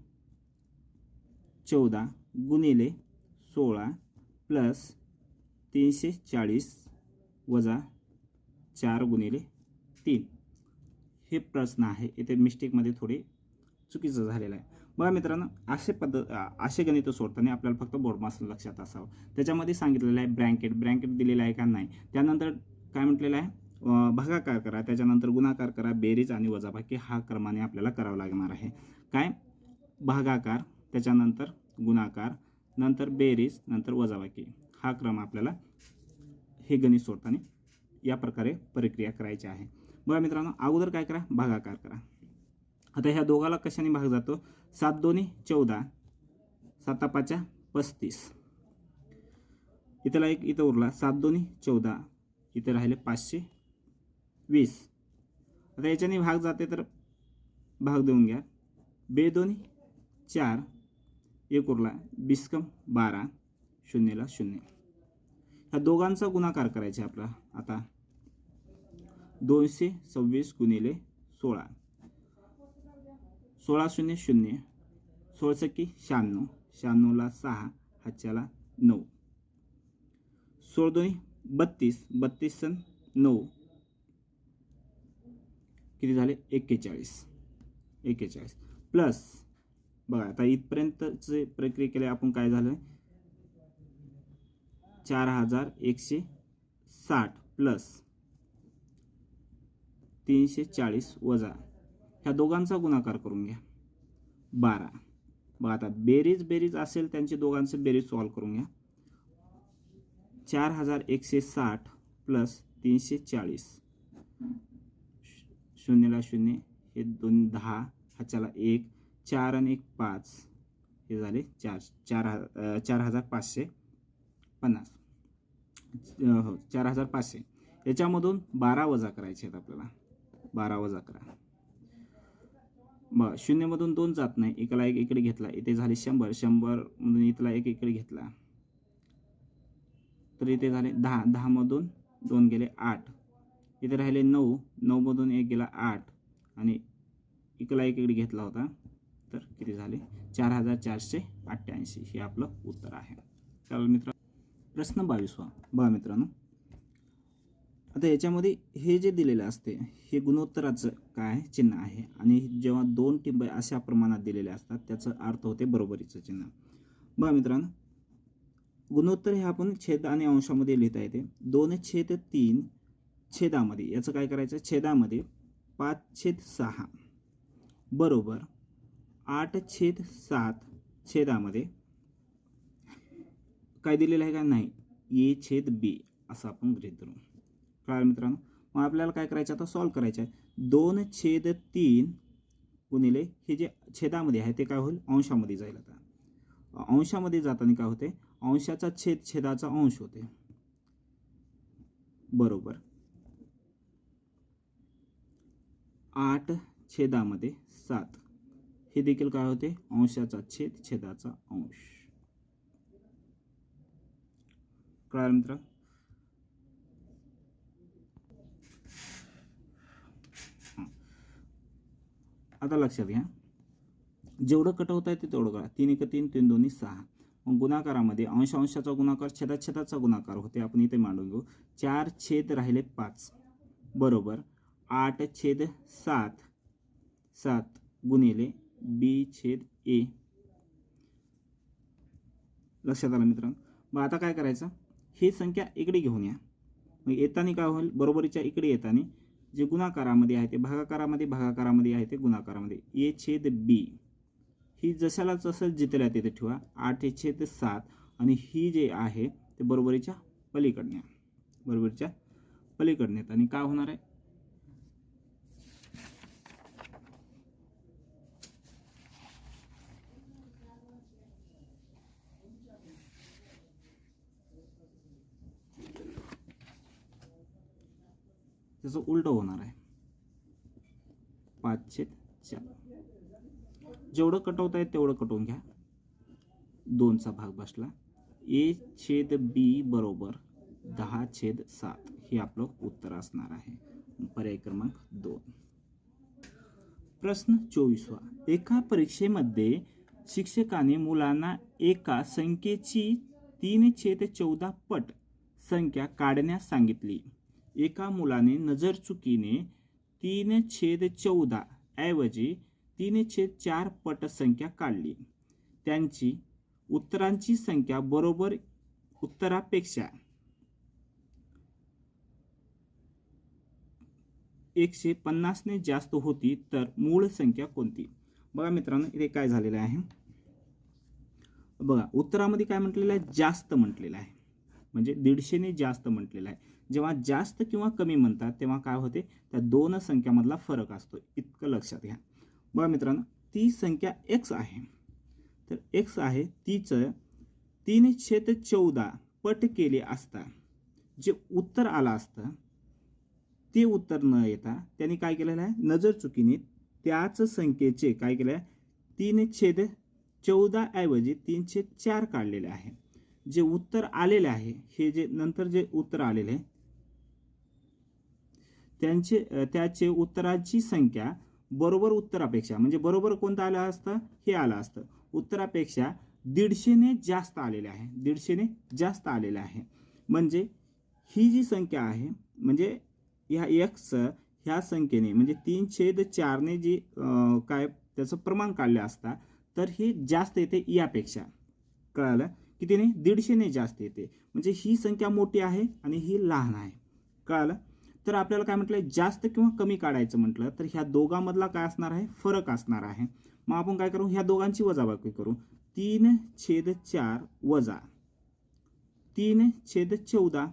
S1: 14 गुणिले 16 प्लस 340 वजा 4 गुणिले 3 हे प्रश्न आहे. इथे मिस्टेकमध्ये थोडी चुकीचं झालेलं आहे. बघा मित्रांनो, असे गणित सोडताना आपल्याला फक्त बोर्डमास लक्षात असावं. त्याच्यामध्ये सांगितलेलं आहे ब्रँकेट दिलेलं आहे का, नाही. त्यानंतर काय म्हटलेलं आहे, भागाकार करा, त्याच्यानंतर गुणाकार करा, बेरीज आणि वजाबाकी हा क्रमाने आपल्याला करावं लागणार आहे. काय, भागाकार, त्याच्यानंतर गुणाकार, नंतर बेरीज, नंतर वजाबाकी हा क्रम आपल्याला हे गणित सोडताना या प्रकारे प्रक्रिया करायची आहे. बघा मित्रांनो, अगोदर काय करा, भागाकार करा. आता ह्या दोघाला कशाने भाग जातो? 7 दोन्ही 14, 7 5 35, इथला एक इथं उरला 7 दोन्ही 14, इथे राहिले 520. आता याच्याने भाग जाते तर भाग देऊन घ्या. 2 दोन्ही 4, एक उरला 20 कम 12, 0 ला 0. ह्या दोघांचा गुणाकार करायचा आपला. आता 226 गुणिले 16, 16 0 0, 16 सकी 96, 96 ला 6, हाच्याला 9, 16 दोन्ही 32, 32 सन 9, किती झाले? 41 प्लस बघा आता इथपर्यंतचे प्रक्रिया केली आपण. काय झालं? 4160 प्लस 340 वजा ह्या दोघांचा गुणाकार करून घ्या 12. बघा आता बेरीज असेल त्यांची दोघांचं बेरीज सॉल्व करून घ्या. 4160 प्लस 340, 0 ला 0, हे 2 10, हाच्याला 1, 4 आणि 1 5, हे झाले 4550. हो 4500. याच्यामधून 12 वजा करायचे आहेत आपल्याला. 12 वजा करा. बघा 0 मधून 2 जात नाही, एकाला एक इकडे घेतला, इथे झाले 100, 100 मधून इथला एक इकडे घेतला तर इथे झाले 10, 10 मधून 2 गेले 8, इथे राहिले 9, 9 मधून 1 गेला 8 आणि इकडला एक इकडे घेतला होता तर किती झाले? 4488. हे आपलं उत्तर आहे. चला मित्र, प्रश्न 22वा बघा मित्रांनो. आता याच्यामध्ये हे जे दिलेलं असते हे गुणोत्तराचं काय चिन्ह आहे आणि जेव्हा 2 टिंब अशा प्रमाणात दिलेले असतात त्याचा अर्थ होते बरोबरीचं चिन्ह. बघा मित्रांनो, गुणोत्तर हे आपण छेद आणि अंशामध्ये लिहिता येते. 2/3 छेदामध्ये, याचं काय करायचं? छेदामध्ये 5/6 बरोबर 8/7 छेदामध्ये काय दिलेलं आहे का? नाही, A/B असं आपण गृहीत धरू. कळलं मित्रांनो? मग आपल्याला काय करायचं? आता सॉल्व करायचं आहे. 2/3 गुणिले हे जे छेदामध्ये आहे ते काय होईल? अंशामध्ये जाईल. आता अंशामध्ये जाताना काय होते? अंशाचा छेद छेदाचा अंश होते बरोबर 8/7. हे देखील काय होते? अंशाचा छेद छेदाचा अंश. कळलं मित्र? आता लक्षात घ्या, जेवढं कटवता येते तेवढं करा. 3 1 3, 3 2 6. मग गुणाकारामध्ये अंश अंशाचा गुणाकार छेदाचा गुणाकार होते. आपण इथे मांडून घेऊ. 4 छेद राहिले 5 बरोबर 8/7 गुणिले B/A. लक्षात आलं मित्रांनो? मग आता काय करायचं? ही संख्या इकडे घेऊन या. मग येताना काय होईल? बरोबरीच्या इकडे येताना जे गुणाकारामध्ये आहे ते भागाकारामध्ये आहे ते गुणाकारामध्ये. A/B ही जशाला तसं जिथल्या तिथे ठेवा. 8/7 आणि ही जे आहे ते बरोबरीच्या पलीकडे आणि काय होणार आहे? त्याचं उलट होणार आहे. 5/4. जेवढं कटवता येत तेवढं कटवून घ्या. 2चा भाग बसला. A/B बरोबर 10/7 हे आपलं उत्तर असणार आहे. पर्याय क्रमांक 2. प्रश्न 24वा. एका परीक्षेमध्ये शिक्षकाने मुलांना एका संख्येची 3/14 पट संख्या काढण्यास सांगितली. एका मुलाने नजरचुकीने 3/14 ऐवजी 3/4 पट संख्या काढली. त्यांची उत्तरांची संख्या बरोबर उत्तरापेक्षा 150 ने जास्त होती तर मूळ संख्या कोणती? बघा मित्रांनो, इथे काय झालेलं आहे? बघा उत्तरामध्ये काय म्हटलेलं आहे? जास्त म्हटलेलं आहे, म्हणजे 150 ने जास्त म्हटलेलं आहे. जेव्हा जास्त किंवा कमी म्हणतात तेव्हा काय होते? त्या दोन संख्यामधला फरक असतो, इतकं लक्षात घ्या. बघा मित्रांनो, ती संख्या x आहे. तर x आहे तीचं 3/14 पट केले असता जे उत्तर आलं असतं ते उत्तर न येता त्यांनी काय केलेलं आहे, नजर चुकीने त्याच संख्येचे काय केलं आहे, 3/14 ऐवजी 3/4 काढलेले आहे. जे उत्तर आलेले आहे, हे जे नंतर जे उत्तर आलेले आहे त्याचे उत्तराची संख्या बरोबर उत्तरापेक्षा, म्हणजे बरोबर कोणतं आलं असतं, हे आलं असतं, उत्तरापेक्षा 150ने जास्त आलेले आहे. 150ने जास्त आलेले आहे. म्हणजे ही जी संख्या आहे, म्हणजे ह्या x ह्या संख्येने म्हणजे 3/4ने जी काय त्याचं प्रमाण काढले असता तर हे जास्त येते यापेक्षा. कळालं? कितीने? 150ने जास्त येते. म्हणजे ही संख्या मोठी आहे आणि ही लहान आहे. कळालं? तर आपल्याला काय म्हटलंय, जास्त किंवा कमी काढायचं म्हटलं तर ह्या दोघांमधला काय असणार आहे, फरक असणार आहे. मग आपण काय करू, ह्या दोघांची वजाबाकी करू. 3/4 वजा 3/14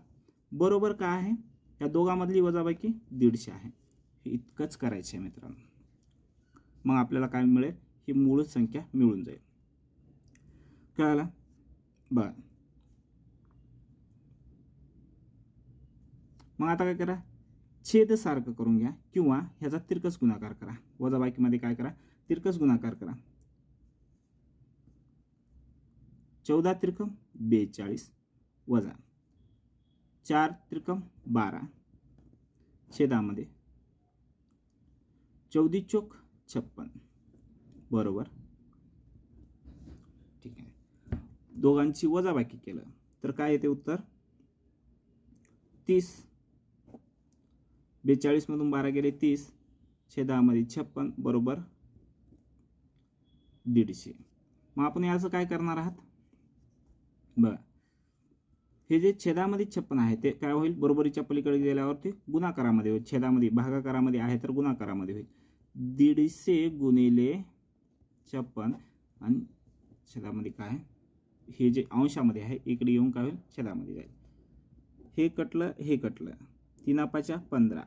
S1: बरोबर काय आहे, या दोघांमधली वजाबाकी 150 आहे. हे इतकंच करायचं आहे मित्रांनो. मग आपल्याला काय मिळेल, ही मूळ संख्या मिळून जाईल. कळालं? बरं, मग आता काय करा, छेद सारखं करून घ्या किंवा ह्याचा तिरकस गुणाकार करा. वजाबाकीमध्ये काय करा, तिरकस गुणाकार करा. 14 त्रिकम 42 वजा 4 त्रिकम 12 छेदामध्ये 14 चोक 56 बरोबर. ठीक आहे, दोघांची वजाबाकी केलं तर काय येते उत्तर, 30. 42 मधून 12 गेले 30, छेदामध्ये 56 बरोबर 150. मग आपण याचं काय करणार आहात, बघा हे जे छेदामध्ये 56 आहे ते काय होईल, बरोबरीच्या पलीकडे गेल्यावरती गुणाकारामध्ये होईल. छेदामध्ये भागाकारामध्ये आहे तर गुणाकारामध्ये होईल. 150 गुणिले 56 आणि छेदामध्ये काय, हे जे अंशामध्ये आहे इकडे येऊन काय होईल, छेदामध्ये जाईल. हे कटलं, हे कटलं, 3 × 15.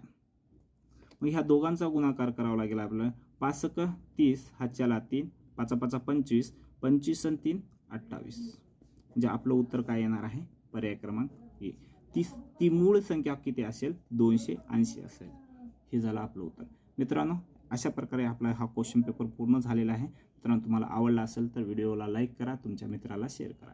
S1: मग ह्या दोघांचा गुणाकार करावा लागेल आपल्याला. 5 × 30 हातच्याला 3, 5 × 5 = 25, 25 आणि 3 = 28. म्हणजे आपलं उत्तर काय येणार आहे, पर्याय क्रमांक ए. ती मूळ संख्या किती असेल, 280 असेल. हे झालं आपलं उत्तर. मित्रांनो, अशा प्रकारे आपला हा क्वेश्चन पेपर पूर्ण झालेला आहे. मित्रांनो, तुम्हाला आवडला असेल तर व्हिडिओला लाईक करा, तुमच्या मित्राला शेअर करा.